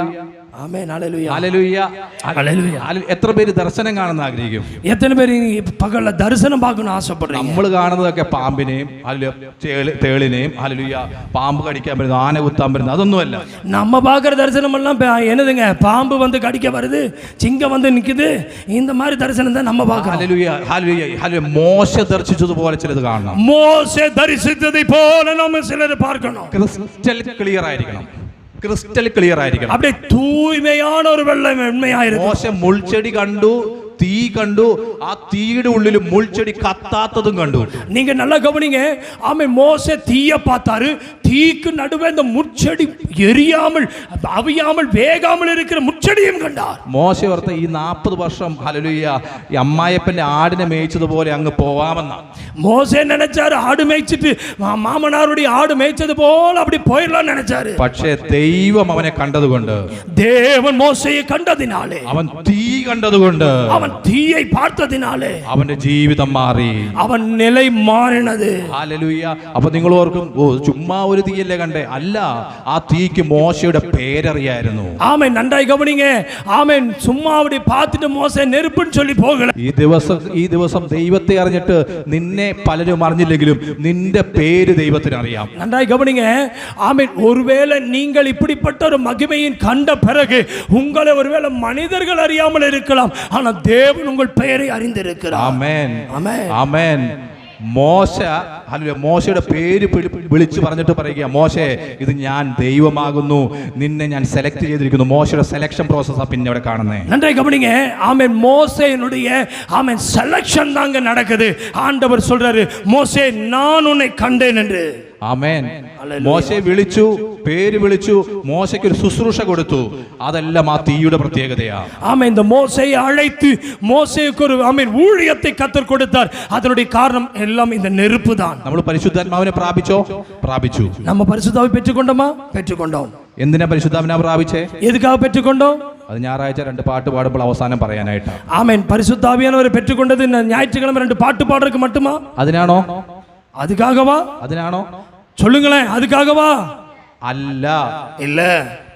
ஆமென். ஹalleluya. ഹല്ലേലൂയ. ஹalleluya. എത്ര പേര് ദർശനം കാണുന്ന ആഗ്രഹിക്കും? எத்தனை பேர் பகல்ல தரிசனம் பார்க்கணும் ஆசைப்படுறீங்க? നമ്മൾ കാണുന്നതൊക്കെ പാമ്പിനെയും തേളിനെയും ഹല്ലേലൂയ പാമ്പ് കടിക്കാൻ വരുന്നത്, ആന കുത്താൻ വരുന്നത്, അതൊന്നുമല്ല. நம்ம பார்க்குற தரிசனம் எல்லாம் என்னதுங்க? பாம்பு வந்து கடிக்க வருது, சிங்கம் வந்து நிக்குது, இந்த மாதிரி தரிசனம் தான் நம்ம பார்க்கிறோம். ഹല്ലേലൂയ. ഹല്ലേലൂയ. ഹല്ലേലൂയ. മോശ ദർശിച്ചതുപോലെ ചിലത് കാണണം. மோசே தரிசித்ததை போல நம்ம சிலர் பார்க்கணும். ക്രിസ്റ്റൽ ക്ലിയർ ആയിരിക്കണം. ക്രിസ്റ്റൽ ക്ലിയർ ആയിരിക്കണം. அப்படியே தூய்மையான ஒரு வெண்மையாயிருக்கும். മോശ മുൾച്ചെടി കണ്ടു, തീ കണ്ടു, ആ തീയുടെ ഉള്ളിൽ മുൾച്ചെടി കത്താത്തതും കണ്ടു. நீங்க நல்லா கவனிங்க. ஆமென். மோசே தீய பார்த்தாரு, தீக்கு நடுவே இந்த முட்செடி எரியாமல் அவியாமல் வேகாமல் இருக்கிற முட்செடியும் கண்டார். മോശ ഓർത്ത ഈ 40 വർഷം ഹല്ലേലൂയ ഈ അമ്മായപ്പന്റെ ആടിനെ മേയിച്ചതുപോലെ അങ്ങ് പോവാമെന്ന. மோசே நினைச்சாரு, ஆடு மேய்ச்சிட்டு மாமனாருடைய ஆடு மேய்ச்சது போல அப்படி போயிடலாம் நினைச்சாரு. പക്ഷേ ദൈവം അവനെ കണ്ടതുകൊണ്ട്, தேவன் மோசேயை கண்டதினாலே, അവൻ തീ കണ്ടതുകൊണ്ട്, அவன் தீயை பார்த்ததினாலே അവന്റെ ജീവിതം മാറി. அவன் நிலை மாறினது. ഹല്ലേലൂയ. അപ്പൊ നിങ്ങൾ ഓർക്കും, ഓ ചുമ്മാ ഒരു തീയല്ലേ കണ്ടേ? അല്ല, ആ തീക്ക് മോശയുടെ പേരറിയായിരുന്നു. ஆமென். நன்றாய் கவனிங்க. ஆமென். சும்மா அப்படி பார்த்துட்டு மோசே நெருப்புன்னு சொல்லி போகல. ഈ ദിവസം ദൈവത്തെ അറിഞ്ഞിട്ട് നിന്നെ പലരും അറിഞ്ഞില്ലെങ്കിലും നിന്റെ പേര് ദൈവത്തിന് അറിയാം. நன்றாய் கவனிங்க. ஆமென். ஒருவேளை நீங்கள் இப்படிப்பட்ட ஒரு மகிமையின் கண்ட பிறகு உங்களை ஒருவேளை மனிதர்கள் அறியாமல் இருக்கலாம், ஆனா தேவன் உங்கள் பெயரை அறிந்திருக்கிறார். ആമേൻ. ஆமென். ആമേൻ. മോശയുടെ പേര് വിളിച്ചു പറഞ്ഞിട്ട് പറയുക, മോശേ ഇത് ഞാൻ ദൈവമാകുന്നു, നിന്നെ ഞാൻ സെലക്ട് ചെയ്തിരിക്കുന്നു. മോശയുടെ സെലക്ഷൻ പ്രോസസ്സാ പിന്നെ ഇവിടെ കാണുന്നേ. நன்றாய் கவனிங்க. ஆமென். மோசேயினுடைய ஆமென் செலக்ஷன் தாங்க நடக்குது. ஆண்டவர் சொல்றாரு, மோசே நான் உன்னை கண்டேன் என்று. ആമേൻ. മോശയെ വിളിച്ചു, പേര് വിളിച്ചു, മോശയ്ക്ക് ഒരു ശുശ്രൂഷ കൊടുത്തു. അതെല്ലാം ആ തീയുടെ പ്രത്യേകതയാ. ஆமென். இந்த மோசேயை அழைத்து மோசேக்கு ஒரு ஆமென் ஊழியத்தை கர்த்தர் கொடுத்தார். அதனுடைய காரணம் எல்லாம் இந்த நெருப்பு தான். നമ്മൾ പരിശുദ്ധാത്മാവിനെ പ്രാപിച്ചു. நம்ம பரிசுத்தாவை பெற்றுக்கொண்டோமா? பெற்றுக்கொண்டோம். എന്തിനാ പരിശുദ്ധാത്മാവിനെ പ്രാപിച്ചേ? எதுக்காக பெற்றுக்கொண்டோம்? അത് ഞായറാഴ്ച 2 പാട്ട് പാടുമ്പോൾ അവസാനം പറയാനായിട്ടാ. ஆமென். பரிசுத்தாவியானவரை பெற்றுக்கொண்டது ஞாயிற்றுக்கிழமை 2 பாட்டு பாடுறதுக்கு மட்டுமா? അതിനാണോ? அதுக்காகவா? അതിനാണോ? சொல்லுங்களேன். அதுக்காகவா? അല്ല. இல்ல.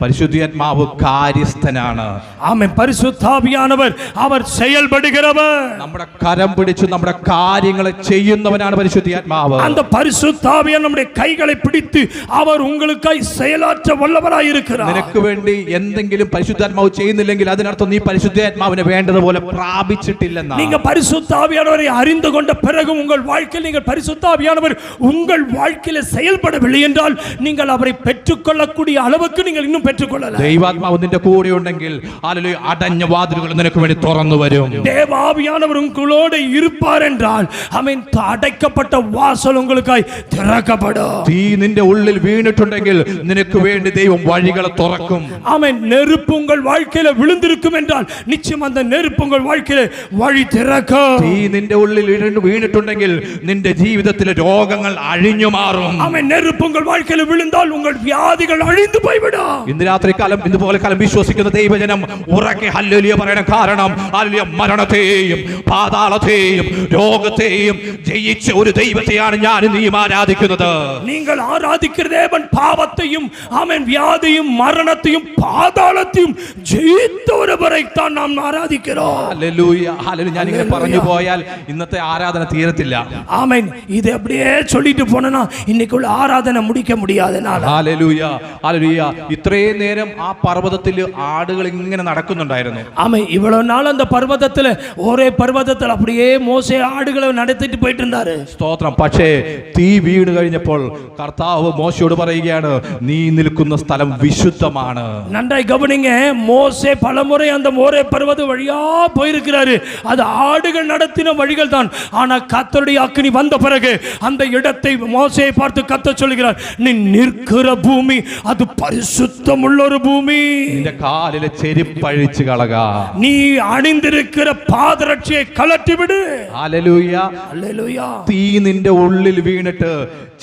പരിശുദ്ധാത്മാവ് കാര്യസ്ഥനാണ്. ஆமென். பரிசுத்தாவியானவர் அவர் செயல்படுகிறவர். നമ്മുടെ കരം പിടിച്ചു നമ്മുടെ കാര്യങ്ങളെ ചെയ്യുന്നവനാണ് പരിശുദ്ധാത്മാവ്. அந்த பரிசுத்தாவியானவர் நம்முடைய கைகளை பிடித்து அவர் உங்களுக்காய் செயலாற்ற வல்லவராய் இருக்கிறார். നിനക്ക് വേണ്ടി എന്തെങ്കിലും പരിശുദ്ധാത്മാവ് ചെയ്യുന്നില്ലെങ്കിൽ അതിനർത്ഥം നീ പരിശുദ്ധാത്മാവിനെ വേണ്ടതുപോലെ പ്രാപിച്ചിട്ടില്ലെന്നാണ്. நீங்க பரிசுத்தாவியானவரை அறிந்து கொண்ட பிறகு உங்கள் வாழ்க்கையில் நீங்கள் பரிசுத்தாவியானவர் உங்கள் வாழ்க்கையில செயல்படவில்லை என்றால் நீங்கள் அவரை பெற்றுக்கொள்ளக்கூடிய அளவுக்கு நீங்கள் இன்னும் பெற்றுக்கொள்ளல. ദൈവാത്മാവ് നിന്റെ കൂടെ ഉണ്ടെങ്കിൽ ഹല്ലേലൂയ അടഞ്ഞ വാതിലുകൾ നിനക്ക് വേണ്ടി തുറന്നു വരും. தேவாவியானவர் உங்களோடு இருப்பார் என்றால் ஆமென் அடைக்கப்பட்ட வாசல் உங்களுக்காய் திறக்கப்படும். തീ നിന്റെ ഉള്ളിൽ വീണിട്ടുണ്ടെങ്കിൽ നിനക്ക് വേണ്ടി ദൈവം വഴികളെ തുറക്കും. ஆமென். நெருப்பு உங்கள் வாழ்க்கையில விழுந்திருக்கும் என்றால் நிச்சயம் அந்த நெருப்பு உங்கள் வாழ்க்கையில வழி திறக்கும். തീ നിന്റെ ഉള്ളിൽ വീണിട്ടുണ്ടെങ്കിൽ നിന്റെ ജീവിതത്തിലെ രോഗങ്ങൾ അഴിഞ്ഞു മാറും. ஆமென். நெருப்பு உங்கள் வாழ்க்கையில விழுந்தால் உங்கள் வியாதிகள் அழிந்து போய்விடும். ഇന്ന് രാത്രി കാലം ഇതുപോലെ കാലം വിശ്വസിക്കുന്ന ദൈവജനം ഉറക്കെ ഹല്ലേലൂയ പറയണം. കാരണം ഹല്ലേലൂയ മരണത്തെയും പാതാളത്തെയും രോഗത്തെയും ജയിച്ച ഒരു ദൈവത്തെയാണ് ഞാൻ നീയും ആരാധിക്കുന്നത്. நீங்கள் ஆராதிக்கிற தேவன் பாவத்தையும் ஆமென் வியாதியும் மரணத்தையும் பாதாளத்தையும் ஜெயித்த ஒருவரை தான் நாம் ஆராதிக்கிறோம். ഹല്ലേലൂയ. ഹല്ലേലൂയ. ഞാൻ ഇങ്ങനെ പറഞ്ഞു പോയാൽ ഇന്നത്തെ ആരാധന തീരത്തില്ല. ஆமென். இது அப்படியே சொல்லிட்டு போனா இன்னைக்குள்ள ஆராதனை முடிக்க முடியாதனால. ഹല്ലേലൂയ. ഹല്ലേലൂയ. ഇത്രയും നേരം ആ പർവ്വതത്തിൽ ആടുകൾ ഇങ്ങനെ നടക്കുന്നുണ്ടായിരുന്നു. ஆமை இவ்வளவு நாள் அந்த பர்வதத்துல ஒரே பர்வதத்துல அப்படியே மோசே ஆடுகளை நடத்திட்டு போயிட்டு இருந்தாரு. സ്തോത്രം. പക്ഷേ തീ വീണ് കഴിഞ്ഞപ്പോൾ കർത്താവ് മോശയോട് പറയുകയാണ്, നീ നിൽക്കുന്ന സ്ഥലം വിശുദ്ധമാണ്. நன்றாய் கவனிங்க, மோசே பலமுறை அந்த ஒரே பர்வத வழியா போயிருக்கிறாரு. அது ஆடுகள் நடத்தின வழிகள் தான். ஆனா கர்த்தருடைய அக்கினி வந்த பிறகு அந்த இடத்தை மோசேயை பார்த்து கர்த்தர் சொல்கிறார், நீ நிற்கிற பூமி அது பரிசுத்தமுள்ள ஒரு பூமி. നിന്റെ കാലിലെ ചെരുപ്പഴിച്ചു കളക. நீ அணிந்திருக்கிற பாதரட்சியை கழட்டி விடு. ഹല്ലേലൂയ. அல்லேலூயா. തീ നിന്റെ ഉള്ളിൽ വീണിട്ട്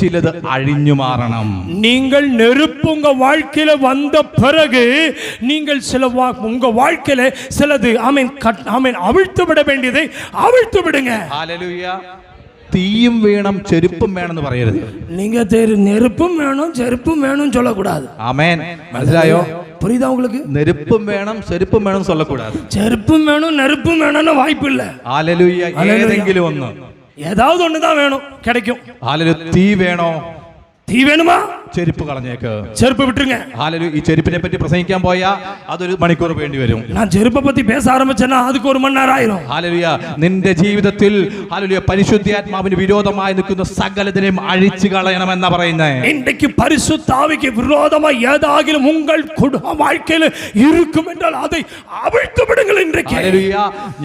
ചിലത് അഴിഞ്ഞു മാറണം. நீங்கள் நெருப்பு உங்க வாழ்க்கையில வந்த பிறகு நீங்கள் சில உங்க வாழ்க்கையில சிலது ஆமென் அவிழ்த்து விட வேண்டியதை அவிழ்த்து விடுங்க. ഹല്ലേലൂയ. തീയും വേണം ചെരുപ്പും വേണമെന്ന് പറയരുത്. நீங்க நெருப்பும் வேணும் செருப்பும் வேணும் சொல்லக்கூடாது. ആമേൻ. മനസ്സിലായോ? புரியுதா உங்களுக்கு? நெருப்பும் வேணும் செருப்பும் வேணும் சொல்லக்கூடாது. செருப்பும் வேணும் நெருப்பும் வேணும்னு வாய்ப்பு இல்ல. ഹല്ലേലൂയ. ഏതെങ്കിലും ഒന്ന്, ஏதாவது ஒண்ணுதான் வேணும், கிடைக்கும். ഹല്ലേലൂയ. തീ വേണോ? തീ വേണുമാ? ചെരുപ്പ് കളഞ്ഞേക്ക്. ചെരുപ്പ് വിട്ടുருங்க. ഹല്ലേലൂയ. ഈ ചെരുപ്പിനെ പറ്റി പ്രസംഗിക്കാൻ പോയാ അതൊരു മണിക്കൂർ വേണ്ടി വരും. நான் ചെരുപ്പை பத்தி பேச ஆரம்பிச்சேன்னா அதுக்கு ஒரு மணி நேரம் ஆயிரும். ഹല്ലേലൂയ. നിന്റെ ജീവിതത്തിൽ ഹല്ലേലൂയ പരിശുദ്ധാത്മാവിന് വിരോധമായി നിൽക്കുന്ന സകലതിനെയും അഴിച്ചു കളയണമെന്നാ പറയുന്നത്. இன்றைக்கு பரிசுத்த ஆவிக்கு விரோதமாக ஏதாகிலும் உங்கள் குடும்ப வாழ்க்கையில் இருக்கும் என்றால் அதை அவிழ்த்து விடுங்கள் இன்றைக்கு. ഹല്ലേലൂയ.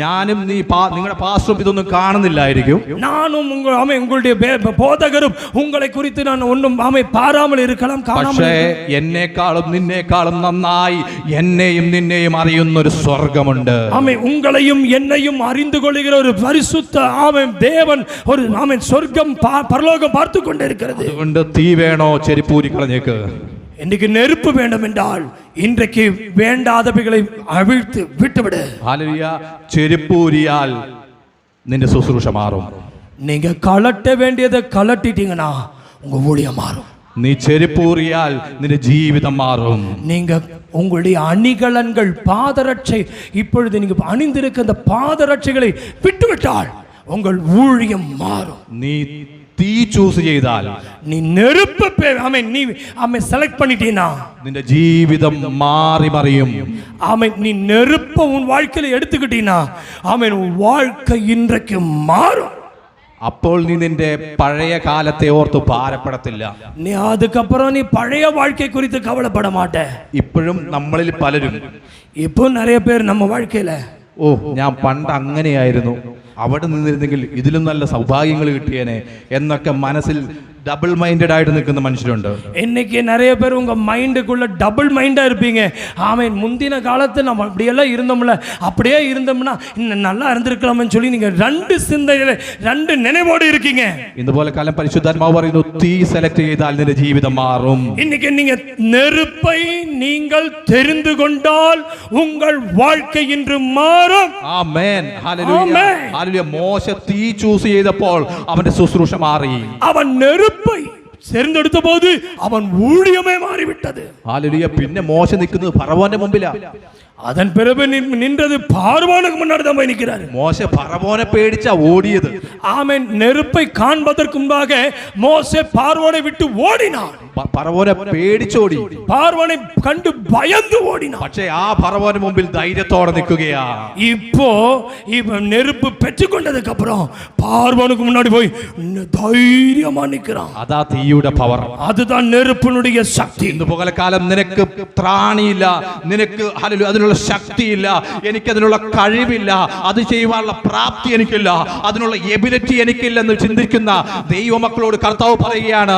ഞാനും നിങ്ങളുടെ പാസ്റ്ററും ഇതൊന്നും കാണുന്നില്ലായിരിക്കും. நானும் உங்களுடைய போதகரும் உங்களை குறித்து நான் ஒன்றும் பாராமல் இருக்கலாம், காணாமல். പക്ഷേ എന്നെക്കാളും നിന്നേക്കാളും നന്നായി എന്നെയും നിന്നെയും അറിയുന്ന ഒരു സ്വർഗമുണ്ട്. உங்களையும் என்னையும் அறிந்து கொள்கிற ஒரு பரிசுத்த தேவன், ஒரு சொர்க்கம் பரலோகம் பார்த்து கொண்டிருக்கிறது. അതുകൊണ്ട് തീ വേണോ? ചെരുപ്പൂരി കളഞ്ഞേക്ക്. இன்னைக்கு நெருப்பு வேண்டும் என்றால் இன்றைக்கு வேண்டாதவைகளை அவிழ்த்து விட்டுவிடு. ഹല്ലേലൂയ. ചെരുപ്പൂരിയാൽ നിന്റെ ശുശ്രൂഷ മാറും. நீங்க கலட்ட வேண்டியதை கலட்டிட்டீங்கன்னா உங்க ஊழியம் மாறும். നീ ചെരുപ്പൂറിയാൽ നിന്റെ ജീവിതം മാറും. நீங்க உங்களுடைய அணிகலன்கள் பாதரட்சை இப்பொழுது நீங்க அணிந்திருக்க அந்த பாதரட்சைகளை விட்டுவிட்டால் உங்கள் ஊழியம் மாறும். നീ തീ ചൂസ് ചെയ്താൽ, நீ நெருப்பு நீ செலக்ட் பண்ணிட்டீனா നിന്റെ ജീവിതം മാറി മറിയും. நீ நெருப்பை உன் வாழ்க்கையில எடுத்துக்கிட்டீனா உன் வாழ்க்கை இன்றைக்கு மாறும். അപ്പോൾ നീ നിന്റെ പഴയ കാലത്തെ ഓർത്ത് ഭാരപ്പെടത്തില്ല. நீ அதுக்கப்புறம் நீ பழைய வாழ்க்கை குறித்து கவலைப்பட மாட்ட. ഇപ്പോഴും നമ്മളിൽ പലരും, இப்போ நிறைய பேர் நம்ம வாழ்க்கையில ഞാൻ പണ്ട് അങ്ങനെയായിരുന്നു, അവിടെ നിന്നിരുന്നെങ്കിൽ ഇതിലും നല്ല സൗഭാഗ്യങ്ങൾ കിട്ടിയേനെ എന്നൊക്കെ മനസ്സിൽ ഡബിൾ മൈൻഡഡ് ആയിട്ട് നിൽക്കുന്ന മനുഷ്യരുണ്ട്. இன்னைக்கு நிறைய பேர் உங்க மைண்டுக்குள்ள டபுள் மைண்டா இருப்பீங்க. முந்தின காலத்துல நம்ம அப்படியெல்லாம் இருந்தோம்ல, அப்படியே இருந்தோம்னா இன்னும் நல்லா இருந்திருக்கலாம்னு சொல்லி நீங்க ரெண்டு சிந்தையில ரெண்டு நினைவோடு இருக்கீங்க. ഇതുപോലെ കാലം പരിശുദ്ധാത്മാവ് പറയുന്നു, തീ സെലക്ട് ചെയ്താൽ നിന്റെ ജീവിതം മാറും. இன்னைக்கு நீங்க நெருப்பை நீங்கள் தெரிந்து கொண்டால் உங்கள் வாழ்க்கை இன்று மாறும். ആമേൻ. ഹല്ലേലൂയ. ഹല്ലേലൂയ. മോശ തീ ചൂസ് ചെയ്തപ്പോൾ അവന്റെ ശുശ്രൂഷ മാറി. அவன் நெருப்பை தெரிந்தெடுத்த போது அவன் ஊழியமே மாறிவிட்டது. ഹല്ലേലൂയ. പിന്നെ മോശ നിൽക്കുന്നത് ഫറവോന്റെ മുമ്പിലാ. அதன் பிறகு நின்றது பார்வோனுக்கு முன்னாடி தான் போய் நிற்கிறார். മോശ ഫറവോനെ പേടിച്ചാ ഓടിയത്. ஆமென். நெருப்பை காண்பதற்கு முன்பாக மோசே பார்வோனை விட்டு ஓடினான். ഫറവോനെ പേടിച്ചോടി. பார்வோனை கண்டு பயந்து ஓடினான். പക്ഷേ ആ ഫറവോന്റെ മുമ്പിൽ ധൈര്യത്തോടെ നിൽക്കുകയാ. இப்போ இவன் நெருப்பு பெற்றுக்கொண்டதுக்கு அப்புறம் பார்வோனுக்கு முன்னாடி போய் தைரியமா நிற்கிறான். അതാ തീയുടെ പവർ. அதுதான் நெருப்பினுடைய சக்தி. ഇന്ന് പകൽക്കാലം നിനക്ക് ത്രാണിയില്ല, നിനക്ക് അതിനുള്ള ശക്തിയില്ല, എനിക്കതിനുള്ള കഴിവില്ല, അത് ചെയ്യുവാനുള്ള പ്രാപ്തി എനിക്കില്ല, അതിനുള്ള എബിലിറ്റി എനിക്കില്ലെന്ന് ചിന്തിക്കുന്ന ദൈവമക്കളോട് കർത്താവ് പറയുകയാണ്,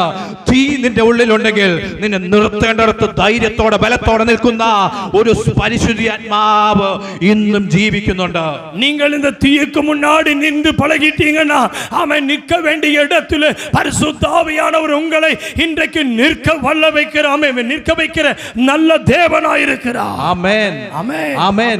തീ നിന്റെ ഉള്ളിലുണ്ടെങ്കിൽ നിന്നെ നിർത്തേണ്ടടുത്ത് ധൈര്യത്തോടെ ബലത്തോടെ നിൽക്കുന്ന ഒരു പരിശുദ്ധാത്മാവ് ഇന്നും ജീവിക്കുന്നുണ്ട്. நீங்கள் இந்த தீக்கு முன்னாடி நின்று பழகிட்டீங்கன்னா அவன் நிற்க வேண்டிய இடத்துல பரிசுத்த ஆவியானவர் உங்களை இன்றைக்கு நிற்க வல்ல வைக்கிற நிற்க வைக்கிற நல்ல தேவனாய் இருக்கிறார். ആമേൻ. ஆமென். ആമേൻ.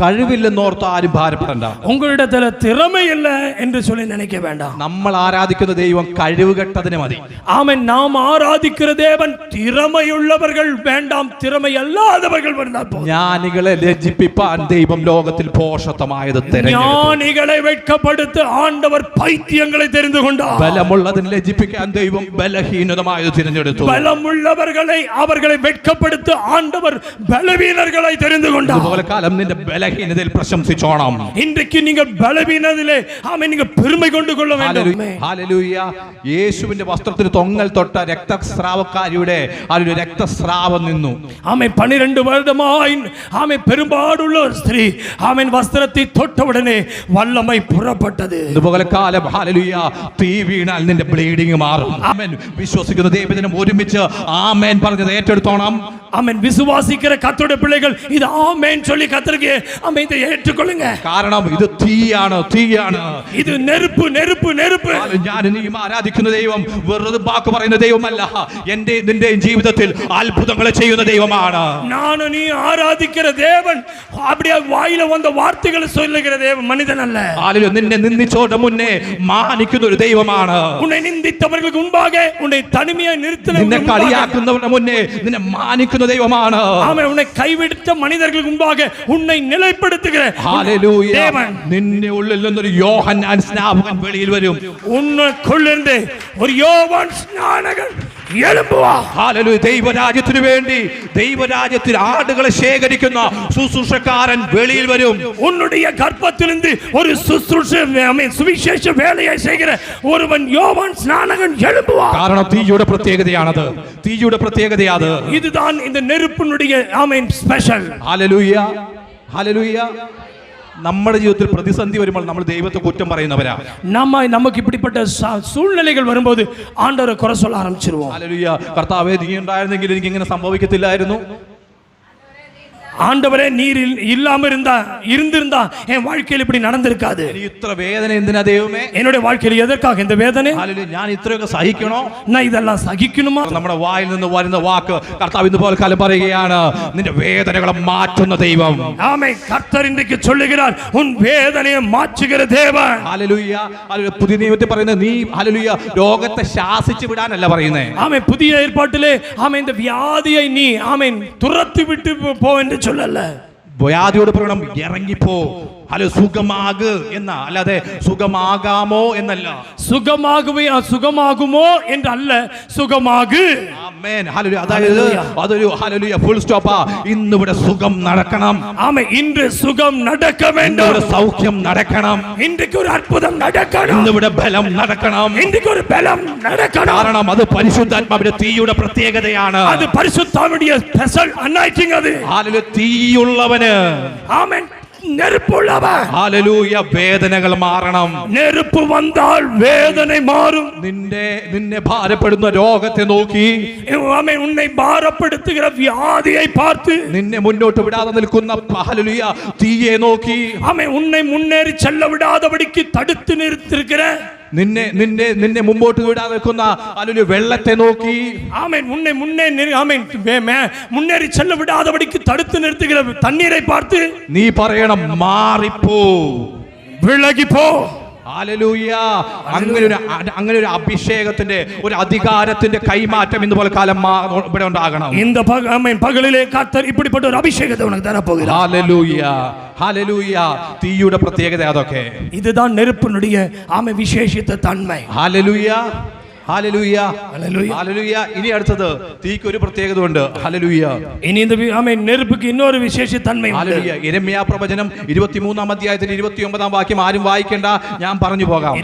കഴിവില്ലെന്നോർത്ത് ആരും ഭാരപ്പെടണ്ട. உங்களிடத்துல திறமை இல்லை என்று சொல்லி நினைக்க வேண்டாம். നമ്മൾ ആരാധിക്കുന്ന ദൈവം കഴിവുകെട്ടതിന് മതി. ஆமென். நாம் ஆராதிக்கிற தேவன் திறமையுள்ளவர்கள் வேண்டாம், திறமை அல்லாதவர்கள் வந்தால் போதும். ജ്ഞാനികളെ ലജ്ജിപ്പിപ്പാൻ ദൈവം ലോകത്തിൽ പോഷത്വമായത് തിരഞ്ഞെടുത്തു. ஞானிகளை வெட்கப்படுத்த ஆண்டவர் பைத்தியங்களை தெரிந்து கொண்டார். ബലമുള്ളതിനെ ലജ്ജിപ്പിക്കാൻ ദൈവം ബലഹീനതമായത് തിരഞ്ഞെടുത്തു. பலமுள்ளவர்களை அவர்களை வெட்கப்படுத்த ஆண்டவர் பலவீனர்களை தெரிந்து கொண்டார். അതുപോലെ കാലം നിന്റെ ബലഹീനതയിൽ പ്രശംസിച്ചോണം. இன்றைக்கு நீங்கள் பலவீனத்திலே ஆமென் நீங்கள் பெருமை கொண்டு கொள்ள வேண்டும். ഹല്ലേലൂയ. യേശുവിന്റെ വസ്ത്രത്തിന് തൊങ്ങൽ തൊട്ട രക്തസ്രാവക്കാരിയുടെ ഒരു രക്തസ്രാവം നിന്നു. ஆமென். 12 வருடமாய் ஆமென் பெரும்பாடுள்ள ஒரு ஸ்திரீ ஆமென் வஸ்திரத்தை தொட்டவுடனே வல்லமை புறப்பட்டது. അതുപോലെ കാലം ഹല്ലേലൂയ തീ വീണാൽ നിന്റെ ബ്ലീഡിംഗ് മാറും. ആമേൻ. വിശ്വസിക്കുന്ന ദൈവജനം ഒരുമിച്ച് ആമേൻ പറഞ്ഞത് ഏറ്റെടുത്തോണം. ஆமென். விசுவாசிக்கிற கர்த்தருடைய பிள்ளைகள் இது ஆமென் சொல்லி கர்த்தருக்கு ஆமென் இதை ஏற்றுக்கொள்ளுங்க. കാരണം ഇത് തീയാണ്, തീയാണ്. ഇത് നെരുപ്പ്, നെരുപ്പ്, നെരുപ്പ്. ഞാൻ നീയും ആരാധിക്കുന്ന ദൈവം വെറുതെ വാക്ക് പറയുന്ന ദൈവമല്ല. എന്റെ നിന്റെയും ജീവിതത്തിൽ അത്ഭുതങ്ങളെ ചെയ്യുന്ന ദൈവമാണ്. நான் நீ ஆராதிக்கிற தேவன் அப்படியே வாயில வந்த வார்த்தைகளை சொல்லுகிற தேவன், மனிதன் அல்ல. ഹല്ലേലൂയ. നിന്നെ നിന്ദിച്ചോടെ മുന്നേ മാനിക്കുന്ന ഒരു ദൈവമാണ്. உன்னை நிந்தித்தவர்களுக்கு முன்பாக உன்னை தனிமையை நிறுத்தின, നിന്നെ കളിയാക്കുന്നവരുടെ മുന്നേ നിന്നെ മാനിക്കുന്ന ദൈവമാണ്. ஆமென். உன்னை கைவிட்ட மனிதர்களுக்கு முன்பாக உன்னை நிலைப்படுத்துகிற ഹല്ലേലൂയ. தேவன். നിന്നെ ഉള്ളിൽ നിന്നൊരു യോഹന്നാൻ സ്നാപകൻ വെളിയിൽ വരും. ഉന്നക്കുള്ളിருந்து ഒരു യോവാൻ സ്നാനകൻ எழும்புவார். ഹല്ലേലൂയ. ദൈവരാജ്യത്തിനു വേണ്ടി ദൈവരാജ്യത്തിൽ ആടുകളെ ശേഖരിക്കുന്ന ശുശ്രൂഷക്കാരൻ വെളിയിൽ വരും. உன்னுடைய கர்ப்பத்திலிருந்து ஒரு சுவிசேஷ வேலையை செய்கிற ஒருவன் யோவான் ஸ்நானகன் எழும்புவார். കാരണം തീയുടെ പ്രത്യേകതയാണത്. തീയുടെ പ്രത്യേകതയാണ്. இதுதான் இந்த நெருப்பினுடைய ஆமென் ஸ்பெஷல். ഹല്ലേലൂയ. ഹല്ലേലൂയ. നമ്മുടെ ജീവിതത്തിൽ പ്രതിസന്ധി വരുമ്പോൾ നമ്മൾ ദൈവത്തെ കുറ്റം പറയുന്നവരാ. நமக்கு இப்படிப்பட்ட சூழ்நிலைகள் வரும்போது ஆண்டவரை குறை சொல்ல ஆரம்பிச்சிருவோம். ഹല്ലേലൂയ. കർത്താവേ നീ ഉണ്ടായിരുന്നെങ്കിൽ എനിക്ക് ഇങ്ങനെ സംഭവിക്കത്തില്ലായിരുന്നു. ஆண்டவரே நீர் இல்லாம இருந்திருந்தா என் வாழ்க்கையில் இப்படி நடந்திருக்காது. ഇത്ര വേദന എന്തിനാ ദൈവമേ? என்னுடைய வாழ்க்கையில் எதற்காக இந்த வேதனை? ഹല്ലേലൂയ. ഞാൻ ഇത്രയൊക്കെ സഹിക്കണോ? நான் இதெல்லாம் സഹിക്കணுமா? നമ്മുടെ വായിൽ നിന്ന് വരുന്ന വാക്ക് കർത്താവ് ഇതുപോലെ കാലം പറയുകയാണ്, നിന്റെ വേദനകളെ മാറ്റുന്ന ദൈവം. ஆமென். கர்த்தர் இன்றைக்கு சொல்லுகிறார், உன் வேதனையை மாற்றுகிற தேவன். ഹല്ലേലൂയ. ഹല്ലേലൂയ. പുതിയ നിയമത്തിൽ പറയുന്നത് നീ ഹല്ലേലൂയ രോഗത്തെ ശാസിച്ചു വിടാനല്ല പറയുന്നേ. ஆமென். புதிய ஏற்பாட்டிலே ஆமென் இந்த வியாதியை நீ ஆமென் துரத்தி விட்டு போ என்று சொல்லல. വ്യാധിയോട് പറയണം ഇറങ്ങിപ്പോ. അല്ല സുഖമാക് എന്ന, അല്ലാതെ സുഖമാകാമോ എന്നല്ല. സുഖമാകുമോ എന്നല്ല, സുഖമാക്. ആമേൻ. ഹല്ലേലൂയ. അതായത് അതൊരു ഹല്ലേലൂയ ഫുൾ സ്റ്റോപ്പാ. ഇന്ന് ഇവിടെ സുഖം നടക്കണം. ആമേൻ. ഇന്ന് സുഖം നടക്ക വേണം. ഇവിടെ സൗഖ്യം നടക്കണം. ഇന്നേക്ക് ഒരു അത്ഭുതം നടക്കണം. ഇന്ന് ഇവിടെ ബലം നടക്കണം. ഇന്നേക്ക് ഒരു ബലം നടക്കണം. കാരണം അത് പരിശുദ്ധാത്മാവിന്റെ തീയുടെ പ്രത്യേകതയാണ്. അത് പരിശുദ്ധാത്മാവിന്റെ സ്പെഷ്യൽ അനോയിന്റിംഗ്. അത് ഹല്ലേലൂയ. തീയുള്ളവന് ആമേൻ நெருப்புள்ளவன். ഹല്ലേലൂയ. വേദനകൾ മാറണം. நெருப்பு வந்தால் வேதனை மாறும். നിന്നെ ഭാരപ്പെടുന്ന രോഗത്തെ നോക്കി, ആമേൻ, ഉന്നെ ഭാരപ്പെടുത്തുகிற வியாதியை பார்த்து, നിന്നെ മുന്നോട്ട് വിടാതെ നിൽക്കുന്ന ഹല്ലേലൂയ തീയെ നോക്കി, ആമേൻ, ഉന്നെ മുന്നേറി ചെല്ല വിടാதபடிக்கு തടുത്തു നിർത്തിയിരിக்கிற, നിന്നെ മുമ്പോട്ട് വിടാതെ നിൽക്കുന്ന ഹല്ലേലൂയ വെള്ളത്തെ നോക്കി, ആമേൻ, ഉന്നെ മുന്നേറി ചെല്ല വിടാதபடிக்கு തടുത്തു നിർത്തുகிற തണ്ണീரை பார்த்து നീ പറയണം മാറിപ്പോ, വിളകിപ്പോ. ഹല്ലേലൂയ. അങ്ങനെ ഒരു അഭിഷേകത്തിന്റെ, ഒരു അധികാരത്തിന്റെ കൈമാറ്റം ഇന്നുപോലെ കാലം ഇവിടെ ഉണ്ടാകണം. இந்த പകലിലെ കർത്തർ இப்படிப்பட்ட ഒരു അഭിഷേകത്തെ ഉനക്ക് തരപ്പോகிறார். ഹല്ലേലൂയ. ഹല്ലേലൂയ. തീയുടെ പ്രത്യേകത അതൊക്കെ. இதுதான் நெருப்பினுடைய ஆமென் விசேஷித்த தன்மை. ഹല്ലേലൂയ. ഹല്ലേലൂയ. ഹല്ലേലൂയ. ഹല്ലേലൂയ. ഇനി അടുത്തത് തീക്ക് ഒരു പ്രത്യേകത ഉണ്ട്. ഹല്ലേലൂയ. ഇനി இந்த ആമേൻ നെരുപ്പുക്ക് ഇന്നൊരു വിശേഷ തന്മ ഉണ്ട്. ഹല്ലേലൂയ. യിരെമ്യാ പ്രവചനം 23-ാം അധ്യായത്തിൽ 29-ാം വാക്യം ആരും വായിക്കേണ്ട, ഞാൻ പറഞ്ഞു പോകാം.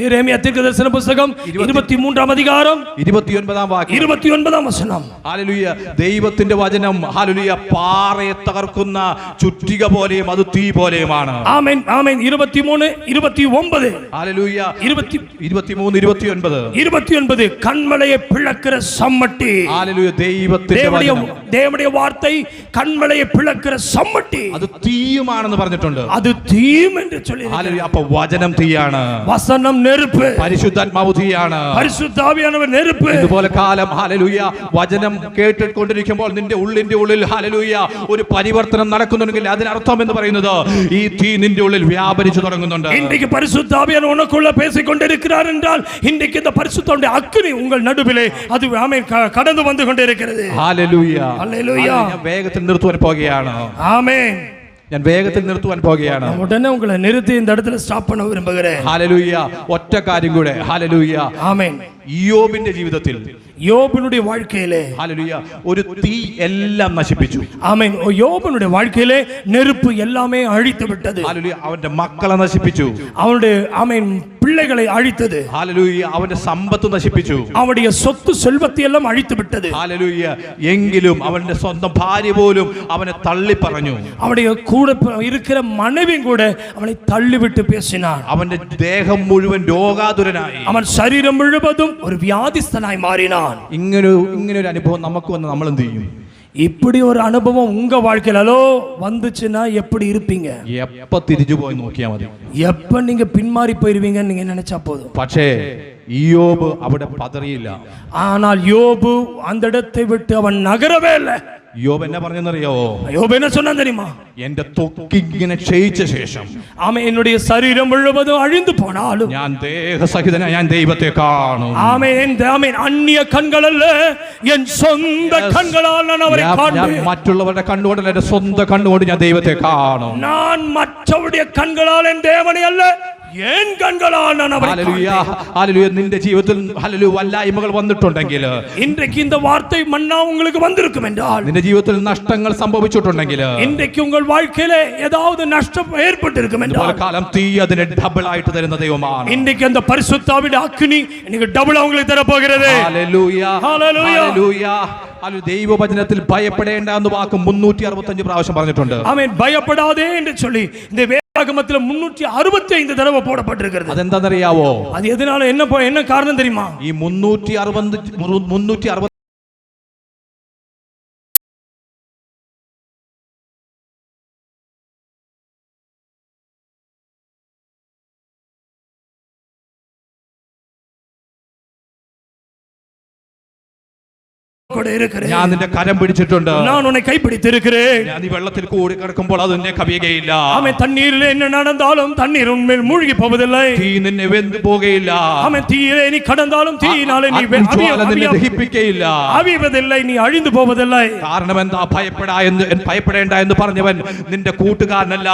യിരെമ്യാ ദീർഘദർശന പുസ്തകം 23-ാം അധികാരം 29-ാം വാക്യം 29-ാം വചനം. ഹല്ലേലൂയ. ദൈവത്തിന്റെ വചനം ഹല്ലേലൂയ പാറയെ തകർക്കുന്ന ചുറ്റിക പോലെയും അത് തീ പോലെയുമാണ്. ആമേൻ. ആമേൻ. 23 29. ഹല്ലേലൂയ. 23 29. 29 கண்மலையை பிளக்கிற சம்மட்டி. ഹല്ലേലൂയ. ദൈവത്തിന്റെ വചനം, தேவனுடைய வார்த்தை கண்மலையை பிளக்கிற சம்மட்டி. അത് തീയുമാണെന്ന് പറഞ്ഞിട്ടുണ്ട്. அது தீயும் என்று சொல்லி. ഹല്ലേലൂയ. അപ്പോൾ വചനം തീയാണ്, വചനം നെരുപ്പ്, പരിശുദ്ധാത്മാവ് തീയാണ്, പരിശുദ്ധ ആവിയാനവർ നെരുപ്പ്. ഇതുപോലെ കാലം ഹല്ലേലൂയ വചനം കേട്ടിക്കൊണ്ടിരിക്കുമ്പോൾ നിന്റെ ഉള്ളിന്റെ ഉള്ളിൽ ഹല്ലേലൂയ ഒരു പരിവർത്തനം നടക്കുന്നുണ്ടെങ്കിൽ അതിനർത്ഥം എന്ന് പറയുന്നത് ഈ തീ നിന്റെ ഉള്ളിൽ വ്യാപരിച്ചു തുടങ്ങുന്നുണ്ട്. இன்றைக்கு பரிசுத்த ஆவியானவர் உனக்குள்ள பேசிக் கொண்டிருக்கிறார் என்றால் இன்றைக்கு இந்த பரிசுத்தமுடைய அக்கினி உங்கள் நடுவிலே அது ஆமென் கடந்து வந்து கொண்டிருக்கிறது. ഹല്ലേലൂയ. ഹല്ലേലൂയ. ഞാൻ വേഗത്തിൽ നിർത്തുവാൻ പോകുകയാണ്. ஆமென். ഞാൻ വേഗത്തിൽ നിർത്തുവാൻ പോകുകയാണ്. ഉടനെ ഉങ്ങളെ നിർത്തി இந்த இடத்துல ஸ்டாப் பண்ண விரும்புகிறேன். ഹല്ലേലൂയ. ഒറ്റ കാര്യം കൂടെ. ഹല്ലേലൂയ. ஆமென். യോബിന്റെ ജീവിതത്തിൽ யோபனுடைய வாழ்க்கையிலே ഹല്ലേലൂയ ഒരു തീ എല്ലാം നശിപ്പിച്ചു. ஆமென். யோபனுடைய வாழ்க்கையிலே நெருப்பு எல்லாமே அழித்து விட்டது. ഹല്ലേലൂയ. അവന്റെ മക്കളെ നശിപ്പിച്ചു. அவனுடைய ஆமென் பிள்ளைகளை அழித்தது. ഹല്ലേലൂയ. അവന്റെ സമ്പത്ത് നശിപ്പിച്ചു. அவனுடைய சொத்து செல்வத்தை எல்லாம் அழித்து விட்டது. ഹല്ലേലൂയ. എങ്കിലും അവന്റെ സ്വന്തം ഭാര്യ പോലും അവനെ തള്ളി പറഞ്ഞു. அவனுடைய கூட இருக்கிற மனைவியும் கூட அவனை தள்ளிவிட்டு பேசினான். അവന്റെ ദേഹം മുഴുവൻ രോഗാതുരനായി. அவன் சரீரம் முழுவதும் ஒரு வியாதிஸ்தனாய் மாறினான். ഇങ്ങനെ ഒരു അനുഭവം നമുക്ക് വന്ന് നമ്മൾ എന്ത് ചെയ്യും? இப்படி ஒரு அனுபவம் உங்க வாழ்க்கையிலோ வந்துச்சுன்னா எப்படி இருப்பீங்க? എപ്പോ തിരിച്ചു പോയി നോക്കിയാൽ മതി. எப்ப நீங்க பின்மாறி போயிருவீங்கன்னு நீங்க நினைச்சா போதும். പക്ഷേ യോബ് അവിടെ പതറിയില്ല. ஆனால் யோபு அந்த இடத்தை விட்டு அவன் நகரவே இல்லை. യോബ് എന്നെ പറഞ്ഞെന്നറിയാവോ? யோபு என்ன சொன்னான் தெரியுமா? എന്റെ തൊക്കിങ്ങനെ ക്ഷയിച്ച ശേഷം ஆமென். என்னுடைய சரீரம் முழுவதும் அழிந்து போனாலும் ഞാൻ ദേഹസഹിതനായി ഞാൻ ദൈവത്തെ കാണും. ஆமென். ஆமென். அந்நிய கண்கள் அல்ல, என் சொந்த கண்களால் நான் அவரை காண்பேன். മറ്റുള്ളവരുടെ കണ്ണുകൊണ്ടല്ല, എന്റെ സ്വന്തം കണ്ണുകൊണ്ട് ഞാൻ ദൈവത്തെ കാണും. நான் மற்றவருடைய கண்களால் என் தேவனை அல்ல, என் கண்களால் நான் அவரை ഹല്ലേലൂയ. காண்பேன். ഹല്ലേലൂയ. നിന്റെ ജീവിതത്തിൽ ഹല്ലേലൂയ വല്ലായ്മകൾ വന്നിട്ടുണ്ടെങ്കിൽ, இன்றைக்கு இந்த வார்த்தை மன்னா உங்களுக்கு வந்திருக்கும் என்றால், നിന്റെ ജീവിതത്തിൽ നഷ്ടങ്ങൾ സംഭവിച്ചിട്ടുണ്ടെങ്കിൽ, இன்றைக்கு உங்கள் வாழ்க்கையிலே ஏதாவது நஷ்டம் ஏற்பட்டிருக்கும் என்றால், കാലം തീ അതിനെ ഡബിൾ ആയിട്ട് തരുന്ന ദൈവമാണ്. இன்றைக்கு அந்த பரிசுத்த ஆவியின் அக்கினி இன்னைக்கு டபுள் உங்களுக்கு தர போகிறது. ഹല്ലേലൂയ. ഹല്ലേലൂയ. ഹല്ലേലൂയ. ദൈവവചനത്തിൽ ഭയപ്പെടേണ്ട എന്ന് വാക്ക് 365 പ്രാവശ്യം പറഞ്ഞിട്ടുണ്ട്. ஆமென். பயப்படாதே என்று சொல்லி இந்த வேதாகமத்தில் 365 தடவை போடப்பட்டிருக்கிறது. അതെന്താണെന്നറിയാവോ? அது எதனால என்ன காரணம் தெரியுமா? ഈ 360 ഞാൻ നിന്റെ കരം പിടിച്ചിട്ടുണ്ട്. நான் உன்னை கைப்பிடித்திருக்கிறேன். ഞാൻ ഈ വെള്ളത്തിൽ കൂടി കിടക്കുമ്പോൾ അത് നിന്നെ കവിയുകയില്ല. ஆமென். தண்ணீரிலே என்ன நடந்தாலும் தண்ணீர் உன்மேல் மூழ்கி போவதில்லை. തീ നിന്നെ വെന്തു പോകുകയില്ല. ஆமென். தீயிலே நீ கடந்தாலும் தீயினாலே நீ നിന്നെ ദഹിപ്പിക്കുകയില്ല. அவிவதில்லை, நீ அழிந்து போவதில்லை. കാരണം എന്താ? ഭയപ്പെടേണ്ട എന്ന് പറഞ്ഞവൻ നിന്റെ കൂട്ടുകാരനല്ല,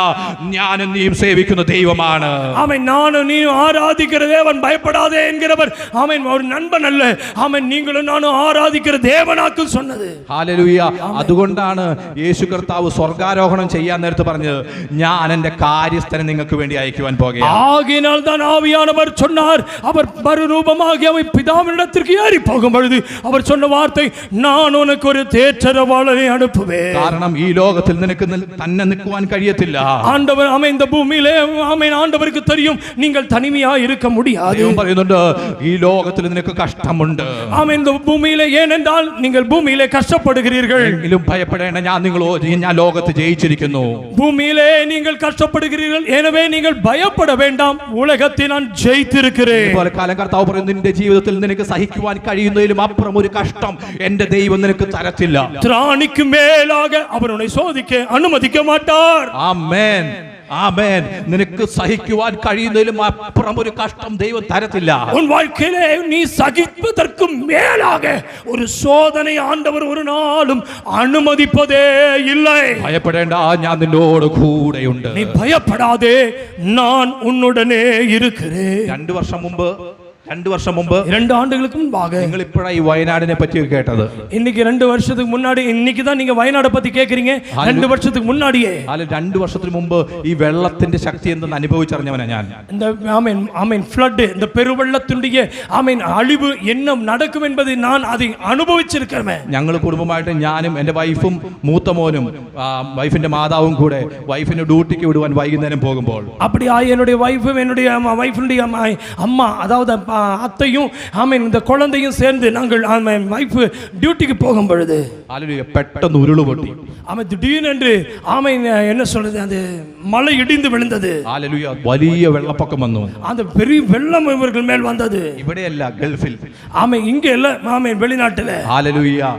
ഞാനും നീയും സേവിക്കുന്ന ദൈവമാണ്. ஆமென். நானும் நீயும் ஆராதிக்கிற தேவன் பயப்படாதே என்கிறவர் ஆமென் ஒரு நண்பன் அல்ல. ஆமென். நீங்களும் நானும் ஆராதிக்கிற தேவனாக்கு சொன்னது. ഹല്ലേലൂയ. അതുകൊണ്ടാണ് യേശു കർത്താവ് സ്വർഗ്ഗാരോഹണം ചെയ്യാൻ നേരത്ത് പറഞ്ഞത്, ഞാൻ എന്റെ കാര്യസ്ഥനെ നിങ്ങൾക്ക് വേണ്ടി അയക്കുവാൻ പോകുകയാണ്. ஆகையினால் தான் ஆவியானவர் சொன்னார், அவர் மறுரூபமாகி அவர் பிதாவினிடத்திற்கு ஏறி போகும் பொழுது அவர் சொன்ன வார்த்தை, நான் உனக்கு ஒரு தேற்றரவாளனை அனுப்புவேன். കാരണം ഈ ലോകത്തിൽ നിനക്ക് തന്നെ നിൽക്കുവാൻ കഴിയത്തില്ല. ஆண்டவர் ஆமென். இந்த பூமியிலே ஆமென் ஆண்டவருக்கு தெரியும் நீங்கள் தனிமையா இருக்க முடியாது. ദൈവം പറയുന്നുണ്ട്, ഈ ലോകത്തിൽ നിനക്ക് കഷ്ടമുണ്ട്. ஆமென். இந்த பூமியிலே ஏனென்றால் நீங்கள் பூமியிலே கஷ்டப்படுகிறீர்கள். എങ്കിലും ഭയപ്പെടേണ്ട, ഞാൻ ലോകത്ത് ജയിച്ചിരിക്കുന്നു. பூமியிலே நீங்கள் கஷ்டப்படுகிறீர்கள், எனவே நீங்கள் பயப்பட வேண்டாம், உலகத்தை நான் ஜெயித்திருக்கிறேன். ഇതുപോലെ കാലം കർത്താവ് പറയുന്നു, നിന്റെ ജീവിതത്തിൽ നിനക്ക് സഹിക്കുവാൻ കഴിയുന്നതിലും അപ്പുറം ഒരു കഷ്ടം എന്റെ ദൈവം നിനക്ക് തരത്തില്ല. திராணிக்கு மேலாக அவர் உன்னை சோதிக்க அனுமதிக்க மாட்டார். ആമേൻ. ആമേൻ. നിനക്ക് സഹിക്കുവാൻ കഴിയുന്നതിലും അപ്പുറം ഒരു കഷ്ടം ദൈവം തരത്തില്ല. உன் வாழ்க்கையிலே நீ சகிப்பதற்கு மேலாக ஒரு சோதனை ஆண்டவர் ஒரு நாளும் அனுமதிப்பதே இல்லை. ഭയപ്പെടേണ്ട, ഞാൻ നിന്നോട് കൂടെയുണ്ട്. நீ பயப்படாதே, நான் உன்னுடனே இருக்கிறேன். 2 വർഷം മുമ്പ് 2 ആണ്ടുകൾക്ക് മുൻപാக നിങ്ങൾ ഇപ്പോഴാണ് ഈ വയനാടിനെ പറ്റി കേട്ടത്. இன்னைக்கு 2 வருஷத்துக்கு முன்னாடி, இன்னைக்கு தான் நீங்க வயநாட பத்தி கேக்குறீங்க. 2 வருஷத்துக்கு முன்னாடியே, 2 വർഷത്തിന് മുമ്പ് ഈ വെള്ളത്തിന്റെ ശക്തി എന്തെന്ന് അനുഭവിച്ചറിഞ്ഞവനാ ഞാൻ. இந்த ஆமென் ஆமென் ஃப்ளட், இந்த பெருவெள்ளத்துடைய ஆமென் அழிவு என்ன நடக்கும் என்பதை நான் அதை அனுபவிச்சிருக்கிறேன். ഞങ്ങൾ കുടുംബമായിട്ട് ഞാനും എൻ്റെ വൈഫും മൂത്ത മോനും വൈഫിന്റെ മാതാവും കൂടെ വൈഫിന് ഡ്യൂട്ടിക്ക് വിടുവാൻ വൈകുന്നേരം പോകുമ്പോൾ, அப்படியே என்னுடைய வைஃபும் என்னுடைய வைஃபினுடைய அம்மா, அதாவது அத்தையும் ஆமென் இந்த குழந்தையும் சேர்ந்து நாங்கள் ஆமென் வைஃப் டியூட்டிக்கு போகும் பொழுது ഹല്ലേലൂയ പെട്ടെന്ന് ഉരുള് പൊട്ടി. ஆமென் திடீரென்று ஆமென் என்ன சொல்றது அந்த மலை இடிந்து விழுந்தது. ഹല്ലേലൂയ വലിയ വെള്ളപ്പൊക്കം വന്നു. அந்த பெரிய வெள்ளம் இவர்கள் மேல் வந்தது. ഇവിടെയല്ല, ഗൾഫിൽ. ஆமென் இங்க இல்ல ஆமென் வெளிநாட்டுல. ഹല്ലേലൂയ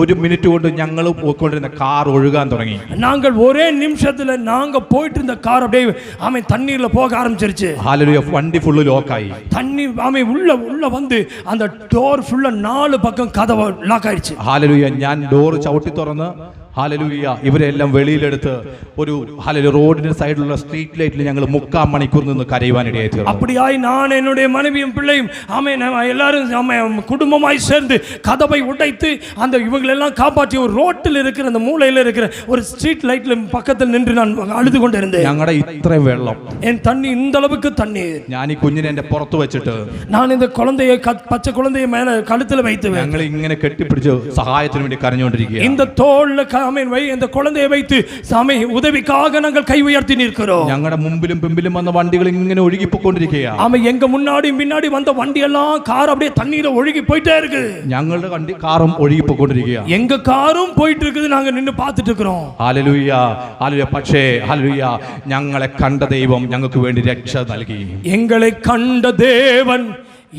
ഒരു മിനിറ്റ് കൊണ്ട് ഞങ്ങൾ പോയിക്കൊണ്ടിരുന്ന കാർ ഒഴുകാൻ തുടങ്ങി. நாங்கள் ஒரே நிமிஷத்துல நாங்க போயிட்டு இருந்த கார் அப்படியே ஆமென் தண்ணீர்ல போக ஆரம்பிச்சிருச்சு. ഹല്ലേലൂയ വണ്ടി ഫുള്ള് ലോക്കായി. தண்ணி ஆமென் உள்ள வந்து அந்த டோர் ஃபுல்லா 4 பக்கம் கதவு லாக் ஆயிடுச்சு. ഹല്ലേലൂയ ഞാൻ ഡോർ ചവിട്ടി തുറന്ന് ഹല്ലേലൂയ ഇവരെല്ലാം വെളിയിലെടുത്ത് ഒരു ഹല്ലേലൂയ റോഡിന്റെ സൈഡിലുള്ള സ്ട്രീറ്റ് ലൈറ്റിൽ ഞങ്ങൾ 3/4 മണിക്കൂർ നിന്ന് കരയുവാനിടയായി തീർന്നു. அப்படியாய் நான் என்னுடைய மனைவியும் பிள்ளையும் ஆமென் எல்லாரும் ஆமென் குடும்பமாய் சேர்ந்து கதவை உடைத்து அந்த இவங்களெல்லாம் காப்பாற்றி ஒரு ரோட்டில் இருக்கிற அந்த மூலையில் இருக்கிற ஒரு ஸ்ட்ரீட் லைட்ல பக்கத்தில் நின்று நான் அழுது கொண்டிருந்தேன். ഞങ്ങളുടെ ഇത്രയും വെള്ളം, என் தண்ணி இந்த அளவுக்கு தண்ணீர். ഞാൻ ഈ കുഞ്ഞിനെ എന്റെ പുറത്ത് വെച്ചിട്ട് நான் இந்த குழந்தையை பச்சை குழந்தையை மேல கழுத்துல வைத்து ഞങ്ങൾ ഇങ്ങനെ കെട്ടിപ്പിടിച്ച് സഹായത്തിന് വേണ്ടി കരഞ്ഞുകൊണ്ടിരിക്കുക. இந்த தோள்ல ஆமென் இந்த குழந்தையை வைத்து சாமி உதவிக்காக நாங்கள் கை உயர்த்தி நிற்கிறோம். ഞങ്ങളുടെ മുമ്പിലും പിമ്പിലും വന്ന വണ്ടികൾ ഇങ്ങനെ ഒഴുകിപ്പോയിക്കൊണ്ടിരിക്കുകയാണ്. ஆமென் எங்க முன்னாடியும் பின்னாடி வந்த வண்டி எல்லாம் கார் அப்படியே தண்ணீர ஒழுகி போயிட்டே இருக்கு. ഞങ്ങളുടെ വണ്ടി കാറും ഒഴുകിപ്പോയിക്കൊണ്ടിരിക്കുകയാണ്. எங்க காரும் போயிட்டு இருக்குது, நாங்க நின்னு பார்த்துட்டு இருக்கிறோம். Hallelujah hallelujah. പക്ഷേ ഹല്ലേലൂയ ഞങ്ങളെ കണ്ട ദൈവം ഞങ്ങൾക്ക് വേണ്ടി രക്ഷ നൽകി. எங்களை கண்ட தேவன்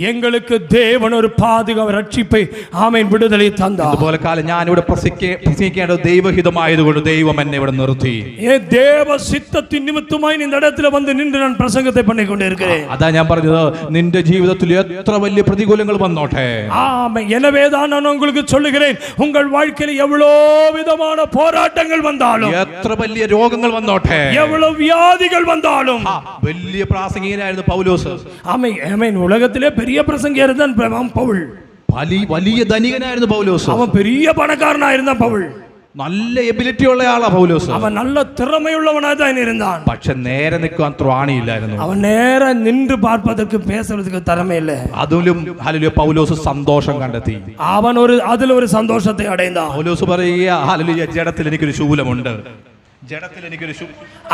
எங்களுக்கு தேவன் ஒரு பாதுகாப்பு ரட்சிப்பை ஆமென் விடுதலை தந்தார். അതുപോലെ കാലം ഞാൻ ഇവിടെ പ്രസംഗിക്കേണ്ട ദൈവഹിതമായതുകൊണ്ട് ദൈവം എന്നെ ഇവിടെ നിർത്തി. தேவ சித்தத்தின் நிமித்தமாய் இந்த இடத்துல வந்து நின்று நான் பிரசங்கத்தை பண்ணி கொண்டிருக்கிறேன். അതാ ഞാൻ പറഞ്ഞത്, നിന്റെ ജീവിതത്തിൽ എത്ര വലിയ പ്രതികൂലങ്ങൾ വന്നോട്ടെ. ஆமென். எனவே தான் நான் உங்களுக்கு சொல்லுகிறேன், உங்கள் வாழ்க்கையில் எவ்வளவு விதமான போராட்டங்கள் வந்தாலும், എത്ര വലിയ രോഗങ്ങൾ വന്നോട്ടെ, எவ்வளவு வியாதிகள் வந்தாலும். വലിയ പ്രാസംഗികനായിരുന്നു പൗലോസ്. ஆமென் ஆமென். உலகத்திலே பெரிய பிரசங்கியார் தான் பவுல். വലിയ ധനികനായിരുന്നു പൗലോസ്. அவன் பெரிய பணக்காரனா இருந்தான் பவுல். നല്ല എബിലിറ്റി ഉള്ള ആളാ പൗലോസ്. அவன் நல்ல திறமையுள்ளவனாக தான் இருந்தான். പക്ഷെ നേരെ നിൽക്കാൻ ത്രാണിയില്ലായിരുന്നു. அவன் நேர நின்று பார்ப்பதற்கு பேசுறதுக்கு திறமை இல்லை. അതിലും ഹല്ലേലൂയ പൗലോസ് സന്തോഷം കണ്ടെത്തി. அவன் அதுல ஒரு சந்தோஷத்தை அடைந்தான். പൗലോസ് പറയുക, ഹല്ലേലൂയ ജഡത്തിൽ എനിക്കൊരു ശൂലമുണ്ട്.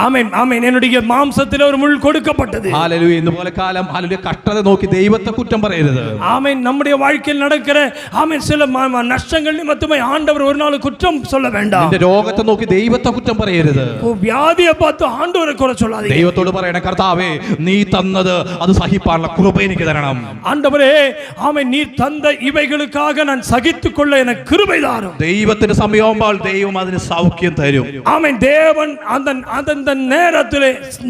ആമേൻ ആമേൻ. என்னுடைய மாம்சத்தில் ஒரு முள் கொடுக்கப்பட்டது. ഹല്ലേലൂയ. ഇതുപോലെ കാലം ഹല്ലേലൂയ കഷ്ടത നോക്കി ദൈവത്തെ കുറ്റം പറയരുത്. ஆமேன். நம்முடைய வாழ்க்கையில் நடக்கிற ஆமேன் சில நஷ்டங்கள் நிமித்தமாய் ஆண்டவர் ஒரு நாள் குற்றம் சொல்ல வேண்டாம். നിന്റെ രോഗത്തെ നോക്കി ദൈവത്തെ കുറ്റം പറയരുത്. വ്യാധിയെ பார்த்து ആண்டവരെ കുறை சொல்லாதீங்க. ദൈവത്തോട് പറയണം, കർത്താവേ നീ തന്നത് അത് സഹിപ്പാനുള്ള കൃപ എനിക്ക് തരണം. ஆண்டவரே ஆமேன் நீ தந்த இவைகளுக்காக நான் சகித்துக் கொள்ள எனக்கு கிருபை தாரும். ദൈവത്തിന്റെ സമയമാകുമ്പോൾ ദൈവം അതിന് സൗഖ്യം തരും. ஆமேன். தேவன் அந்த நேரத்திலே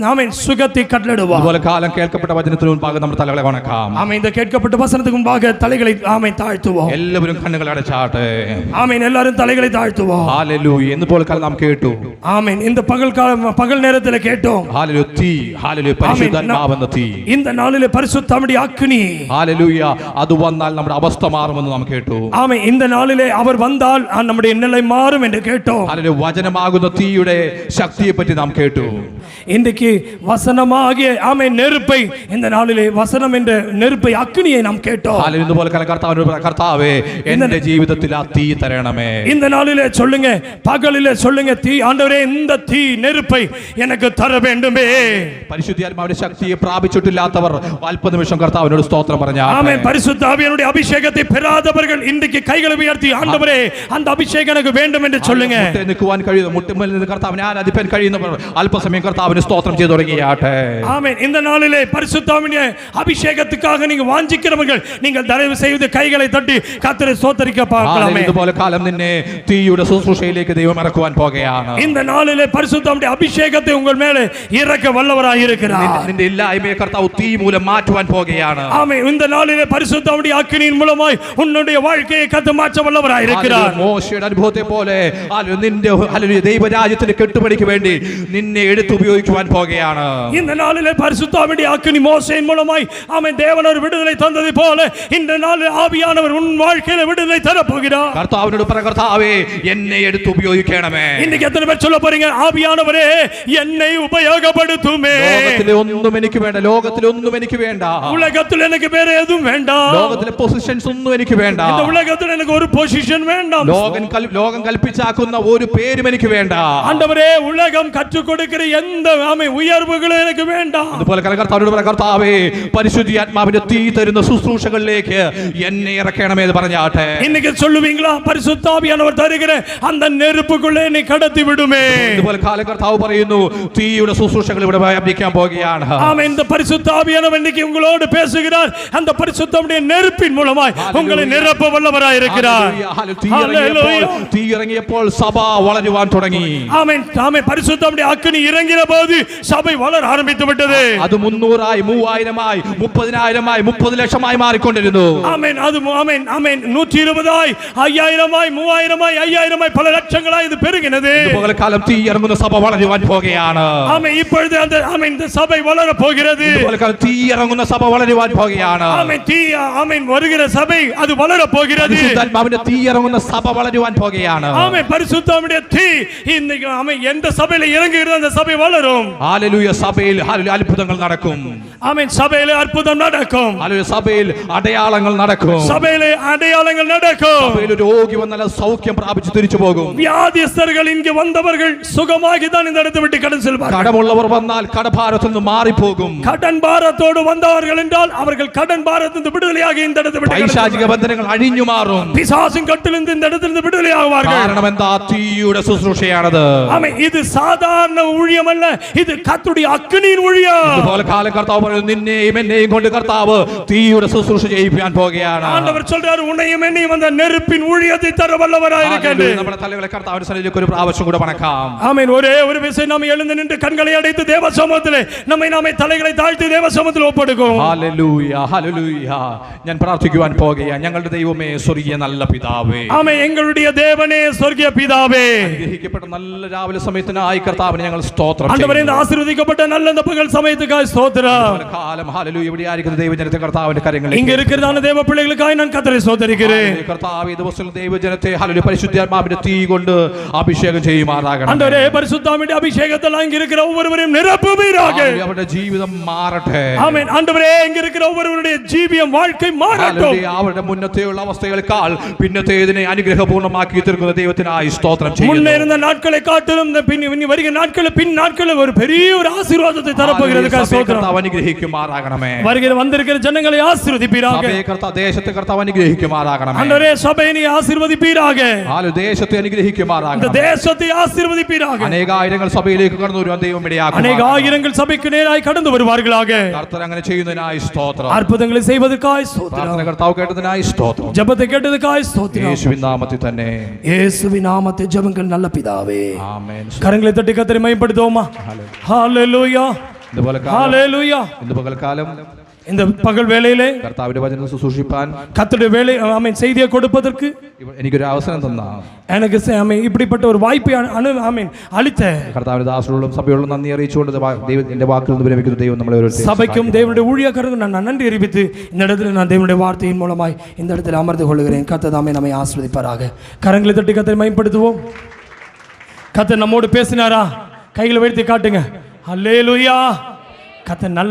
ஆமென் சுகத்தை கட்டளையிடுவார். അതുപോലെ കാലം കേൾക്കപ്പെട്ട വചനത്തിന് മുൻപാകെ നമ്മൾ തലകളെ വണക്കാം. ஆமென். இந்த கேட்கப்பட்ட வசனத்துக்கு முன்பாக தலைகளை ஆமென் താഴ്ത്തുவோം. എല്ലാവരും കണ്ണുകൾ അടച്ചാട്ടെ. ஆமென். எல்லாரும் தலைகளை தாழ்த்துவோம். ഹല്ലേലൂയ. ഇതുപോലെ കാലം നാം കേട്ടു. ஆமென். இந்த பகல் நேரத்திலே கேட்டோம். ഹല്ലേലൂയ. തീ, ഹല്ലേലൂയ, പരിശുദ്ധാത്മാവെന്ന തീ. இந்த നാളിലെ പരിശുദ്ധാത്മാവിന്റെ അഗ്നി. ഹല്ലേലൂയ. അത് വന്നാൽ നമ്മുടെ അവസ്ഥ മാറുമെന്ന് നാം കേട്ടു. ஆமென். இந்த நாளிலே அவர் வந்தால் நம்முடைய நிலை மாறும் என்று கேட்டோம். ഹല്ലേലൂയ. വചനമാകുന്ന തീയുടെ ശക്തിയെ പറ്റി നാം കേട്ടു. இன்றைக்கு வசனமாகிய ஆமென் நெருப்பை இந்த நாளிலே வசனம் என்ற நெருப்பை அக்னியை நாம் கேட்டோம். ഹല്ലേലൂയ. ഇതുപോലെ കർത്താവേ എൻ്റെ ജീവിതത്തിൽ ആ തീ തരണമേ. இந்த நாளிலே சொல்லுங்க, பகலிலே சொல்லுங்க, தீ ஆண்டவரே இந்த தீ நெருப்பை எனக்கு தர வேண்டுமே. പരിശുദ്ധാത്മാവിന്റെ ശക്തിയെ പ്രാപിച്ചിട്ടില്ലാത്തവർ അല്പനിമിഷം കർത്താവിനോട് സ്തോത്രം പറഞ്ഞാൽ. ஆமென். பரிசுத்த ஆவியானுடைய அபிஷேகத்தை பெறாதவர்கள் இன்றைக்கு கைகளை உயர்த்தி ஆண்டவரே அந்த அபிஷேகம் எனக்கு வேண்டும் என்று சொல்லுங்க. നിൽക്കുവാൻ കഴിയുന്ന മുട്ടുമേൽ നിന്ന് കർത്താവിനെ ആരാധിപ്പാൻ കഴിയുന്നവർ അല്പസമയം കർത്താവിന് സ്തോത്രം ചെയ്തു തുടങ്ങിയാട്ടെ. ஆமென். இந்த நாளிலே பரிசுத்த ஆவியினுடைய அபிஷேகத்துக்காக நீங்க வாஞ்சிக்கிறவர்கள் நீங்கள் தயவு செய்து கைகளை தட்டி கர்த்தரை ஸ்தோத்திரிக்க பார்க்கலாமே. ഇതുപോലെ കാലം നിന്നെ തീയുടെ ശുശ്രൂഷയിലേക്ക് ദൈവം ഇറക്കുവാൻ പോകുകയാണ്. இந்த நாளிலே பரிசுத்த ஆவியினுடைய அபிஷேகத்தை உங்கள் மேலே இறக்க வல்லவராய் இருக்கிறார். നിന്റെ ഇല്ലായ്മയെ കർത്താവ് തീ മൂലം മാറ്റുവാൻ പോകുകയാണ്. ஆமென். இந்த நாளிலே பரிசுத்த ஆவியினுடைய அக்கினியின் மூலமாய் உன்னுடைய வாழ்க்கையை கர்த்தர் மாற்ற வல்லவராய் இருக்கிறார். മോശയുടെ അനുഭവത്തെ പോലെ നിന്റെ ഹല്ലേലൂയ ദൈവരാജ്യത്തിന്റെ കെട്ടുപണിക്ക് വേണ്ടി നിന്നെ എടുത്ത് ഉപയോഗിക്കുവാൻ പോകുകയാണ്. இந்த நாளிலே பரிசுத்த ஆவியுடைய அக்கினி மோசேயின் மூலமாய் ஆமென் தேவன் ஒரு விடுதலை தந்தது போல இந்த நாளில் ஆவியானவர் உன் வாழ்க்கையில விடுதலை தர போகிறார். കർത്താവിനോട് പറ, കർത്താവേ എന്നെ എടുത്ത് ഉപയോഗിക്കണമേ. இன்னைக்கு எத்தனை பேர் சொல்ல போறீங்க, ஆவியானவரே என்னை உபயோகப்படுத்துமே. ലോകത്തിലെ ഒന്നും എനിക്ക് വേണ്ട, ലോകത്തിലെ ഒന്നും എനിക്ക് വേണ്ട, உலகத்தில் எனக்கு வேற எதுவும் வேண்டாம், ലോകത്തിലെ പൊസിഷൻസ് ഒന്നും എനിക്ക് വേണ്ട, இந்த உலகத்தில் எனக்கு ஒரு பொசிஷன் வேண்டாம், ലോകം കൽപ്പിച്ചാക്കുന്ന ഒരു പേരും എനിക്ക് വേണ്ട. ஆண்டவரே ஆண்டவரே உலகம் கற்றுக் கொடுக்கிற எந்த உயர்வுகளும் எனக்கு வேண்டாம். അതുപോലെ കർത്താവിനോട് പറ, കർത്താവേ പരിശുദ്ധാത്മാവിന്റെ തീ തരുന്ന ശുശ്രൂഷകളിലേക്ക് എന്നെ ഇറക്കണമേ എന്ന് പറഞ്ഞാട്ടെ. இன்னைக்கு சொல்லுவீங்களா பரிசுத்தாவியானவர் தருகிற அந்த நெருப்புக்குள்ளே என்னை கடத்தி விடுமே. അതുപോലെ കർത്താവ് പറയുന്നു തീയുടെ ശുശ്രൂഷകൾ ഇവിടെ വ്യാപിക്കാൻ പോകുകയാണ്. ஆமென். இந்த பரிசுத்தாவியானவர் இன்னைக்கு உங்களோடு பேசுகிறார். அந்த பரிசுத்தமுடைய நெருப்பின் மூலமாய் உங்களை நிரப்ப வல்லவராய் இருக்கிறார். തീ ഇറങ്ങിയപ്പോൾ സഭ വളരുവാൻ തുടങ്ങി. ஆமென். ஆமென். பரிசுத்தமுடைய அக்கினி இறங்கின போது சபை வளர ஆரம்பித்து விட்டது. அது 300 3000 30,000 30 ലക്ഷമായി മാറിക്കൊണ്ടിരുന്നു. ஆமென். அது ஆமென். ஆமென். 120 5000 3000 5000 பல லட்சங்களாய் இது பெருகினது. இதுபோல காலம் தீ இறங்குന്ന സഭ വളരുവാൻ പോകുകയാണ്. ஆமென். இப்பொழுது அந்த ஆமென் இந்த சபை வளர போகிறது. இதுபோல காலம் தீ இறங்குന്ന സഭ വളരുവാൻ പോകുകയാണ്. ஆமென். தீ ஆமென் வருகிற சபை அது வளர போகிறது. പരിശുദ്ധാത്മാവിന്റെ തീ ഇറങ്ങുന്ന സഭ വളരുവാൻ പോകുകയാണ്. ஆமென். பரிசுத்தாவினுடைய தீ இன்னைக்கு ஆமென் எந்த சபையில இறங்குகிறதோ அந்த சபை வளரும். ഹല്ലേലൂയ. സഭയിൽ ഹല്ലേലൂയ അത്ഭുതങ്ങൾ നടക്കും. ஆமென். சபையிலே அற்புதம் நடக்கும். ഹല്ലേലൂയ. സഭയിൽ അടയാളങ്ങൾ നടക്കും. சபையிலே அடையாளங்கள் நடக்கும். സഭയിൽ ഒരു രോഗി വന്നാൽ സൗഖ്യം പ്രാപിച്ചു തിരിച്ചു പോകും. வியாதிஸ்தர்கள் இங்கே வந்தவர்கள் சுகமாகி தான் இந்த இடத்தை விட்டு கடன் செல்வார்கள். കടമുള്ളവർ വന്നാൽ കടഭാരത്തിൽ നിന്ന് മാറിപ്പോകും. கடன் பாரத்தோடு வந்தவர்கள் என்றால் அவர்கள் கடன் பாரத்திலிருந்து விடுதலையாகி இந்த இடத்தை விட்டு പൈശാചിക ബന്ധനങ്ങൾ അഴിഞ്ഞു മാറും. பிசாசின் கட்டிலிருந்து இந்த இடத்திலிருந்து விடுதலையாவார்கள். കാരണം എന്താ? തീയുടെ ശുശ്രൂഷയാണത്. ஆமென். இது சாதாரண ஊழியம் அல்ல, இது கர்த்தருடைய அக்கினியின் ஊழியம். ഇതുപോലെ കാലം കർത്താവ് പറയുന്നു, നിന്നെയും എന്നെയും കൊണ്ട് കർത്താവ് തീയുടെ ശുശ്രൂഷ ചെയ്യിക്കാൻ പോകുകയാണ്. ஆண்டவர் சொல்றார், உன்னையும் என்னையும் அந்த நெருப்பின் ஊழியத்தை தர வல்லவராய் இருக்கிறார். നമ്മുടെ തലകളെ കർത്താവിന്റെ സന്നിധിയിലേക്ക് ഒരു പ്രാവശ്യം കൂടെ വണക്കാം. ஆமென். ஒரே ஒரு விசை நாம் எழுந்து நின்று கண்களை அடைத்து தேவ சமூகத்திலே நம்மை தலைகளை தாழ்த்தி தேவ சமூகத்தில் ஒப்படைக்கும். ഹല്ലേലൂയ. ഹല്ലേലൂയ. ഞാൻ പ്രാർത്ഥിക്കുവാൻ പോകുകയാണ്. ഞങ്ങളുടെ ദൈവമേ, സ്വർഗീയ നല്ല പിതാവേ. ஆமென். എங்களுடைய தேவனே, സ്വർഗീയ പിതാവേ, അനുഗ്രഹിക്കപ്പെട്ട നല്ല രാവിലെ സമയത്തിനായി കർത്താവിനെ ഞങ്ങൾ സ്തോത്രം ஆண்டவரே, இந்த ஆசீர்வதிக்கப்பட்ட நல்ல இந்த பகல் சமயத்துக்காய் ஸ்தோத்திரம். കാലം ഹല്ലേലൂയ. ഇവിടെ ആയിരിക്കുന്ന ദൈവജനത്തെ കർത്താവിന്റെ കരങ്ങളിൽ இங்க இருக்கிறதான தேவ பிள்ளைகளுக்காய் நான் கர்த்தரை സ്തോத்திരിக்கிறேன். കർത്താവ് ഈ ദിവസത്തിൽ ദൈവജനത്തെ ഹല്ലേലൂയ പരിശുദ്ധാത്മാവിന്റെ തീ കൊണ്ട് അഭിഷേകം ചെയ്യുമാറാകണം. ஆண்டவரே, பரிசுத்தாவினுடைய அபிஷேகத்தால் இங்க இருக்கிற ஒவ்வொருவரையும் நிரப்புவீராக. അവരുടെ ജീവിതം മാറട്ടെ. ஆமென். ஆண்டவரே, இங்க இருக்கிற ஒவ்வொருவருடைய ஜீவியம் வாழ்க்கை மாறட்டும். അവരുടെ മുന്നത്തെയുള്ള അവസ്ഥകളെക്കാൾ പിന്നത്തേതിനെ അനുഗ്രഹപൂർണ്ണമാക്കി തീർക്കുന്ന ദൈവത്തിനായി സ്തോത്രം ചെയ്യുന്നു. முன்னே இருந்த நாட்களை காட்டிலும் இந்த பின் வருகிற நாட்கள் பின் நாட்கள் ஒரு பெரிய ஒரு ஆசீர்வாதத்தை தரப்போகிறதுக்காக ஸ்தோத்திரம். കർത്താവ് അനുഗ്രഹിക്കുമാറാകണമേ. வருகிற வந்திருக்கிற ஜனங்களை ஆசீர்வதிப்பீராக. സഭയെ കർത്താവ് ദേശത്തെ കർത്താവ് അനുഗ്രഹിക്കുമാറാകണമേ. ஆண்டவரே, சபையை நீ ஆசீர்வதிப்பீராக. ദേശത്തെ இந்த അനുഗ്രഹിക്കുമാറാകണമേ. தேசத்தை ஆசீர்வதிப்பீராக. അനേകായിരങ്ങൾ സഭയിലേക്ക് കടന്നു വരുവാൻ ദൈവം ഇടയാക്കും. அநேகாயிரங்கள் சபைக்கு நேராய் கடந்து வருவார்களாக. കർത്താവ് അങ്ങനെ ചെയ്യുന്നതിനായി സ്തോത്രം. அற்புதங்களை செய்வதற்காய் ஸ்தோத்திரம். പ്രാർത്ഥന കർത്താവ് കേട്ടതിനായി സ്തോത്രം. ஜெபத்தை கேட்டதுக்காய் ஸ்தோத்திரம். യേശുവിൻ നാമത്തിൽ തന്നെ. இயேசுவின் நாமத்தில் ஜெபங்கள் நல்ல பிதாவே. ആമേൻ. கரங்களை தட்டி கர்த்தரை மகிமைப்படுத்துவோமா? ஹalleluya. ஹalleluya. ഇന്ന് പകൽക്കാലം இந்த பகல் வேளையிலே കർത്താവിന്റെ വചനം ശുശ്രൂഷിപ്പാൻ கர்த்தருடைய வேலை ஆமென் செய்தியை கொடுப்பதற்கு എനിക്കൊരു അവസരം തന്ന எனக்கு ஆமென் இப்படிப்பட்ட ஒரு வாய்ப்பை ஆமென் அளித்த കർത്താവിന്റെ ദാസരോടും സഭയോടും നന്ദി അറിയിച്ചുകൊണ്ട് എന്റെ വാക്കിൽ നിന്ന് വിരമിക്കുന്ന ദൈവം നമ്മളെ சபைக்கும் தேவனுடைய ஊழியக்காரருக்கும் நான் நன்றி அறிவித்து இந்த இடத்துல நான் தேவனுடைய வார்த்தையின் மூலமாய் இந்த இடத்துல அமர்ந்து கொள்கிறேன். கர்த்தர் தாமே நம்மை ஆசீர்வதிப்பாராக. கரங்களை தட்டி கர்த்தரை மகிமைப்படுத்துவோம். கர்த்தர் நம்மோடு பேசினாரா? கைகளை உயர்த்தி காட்டுங்க. ஹல்லேலூயா. கர்த்தர் நல்ல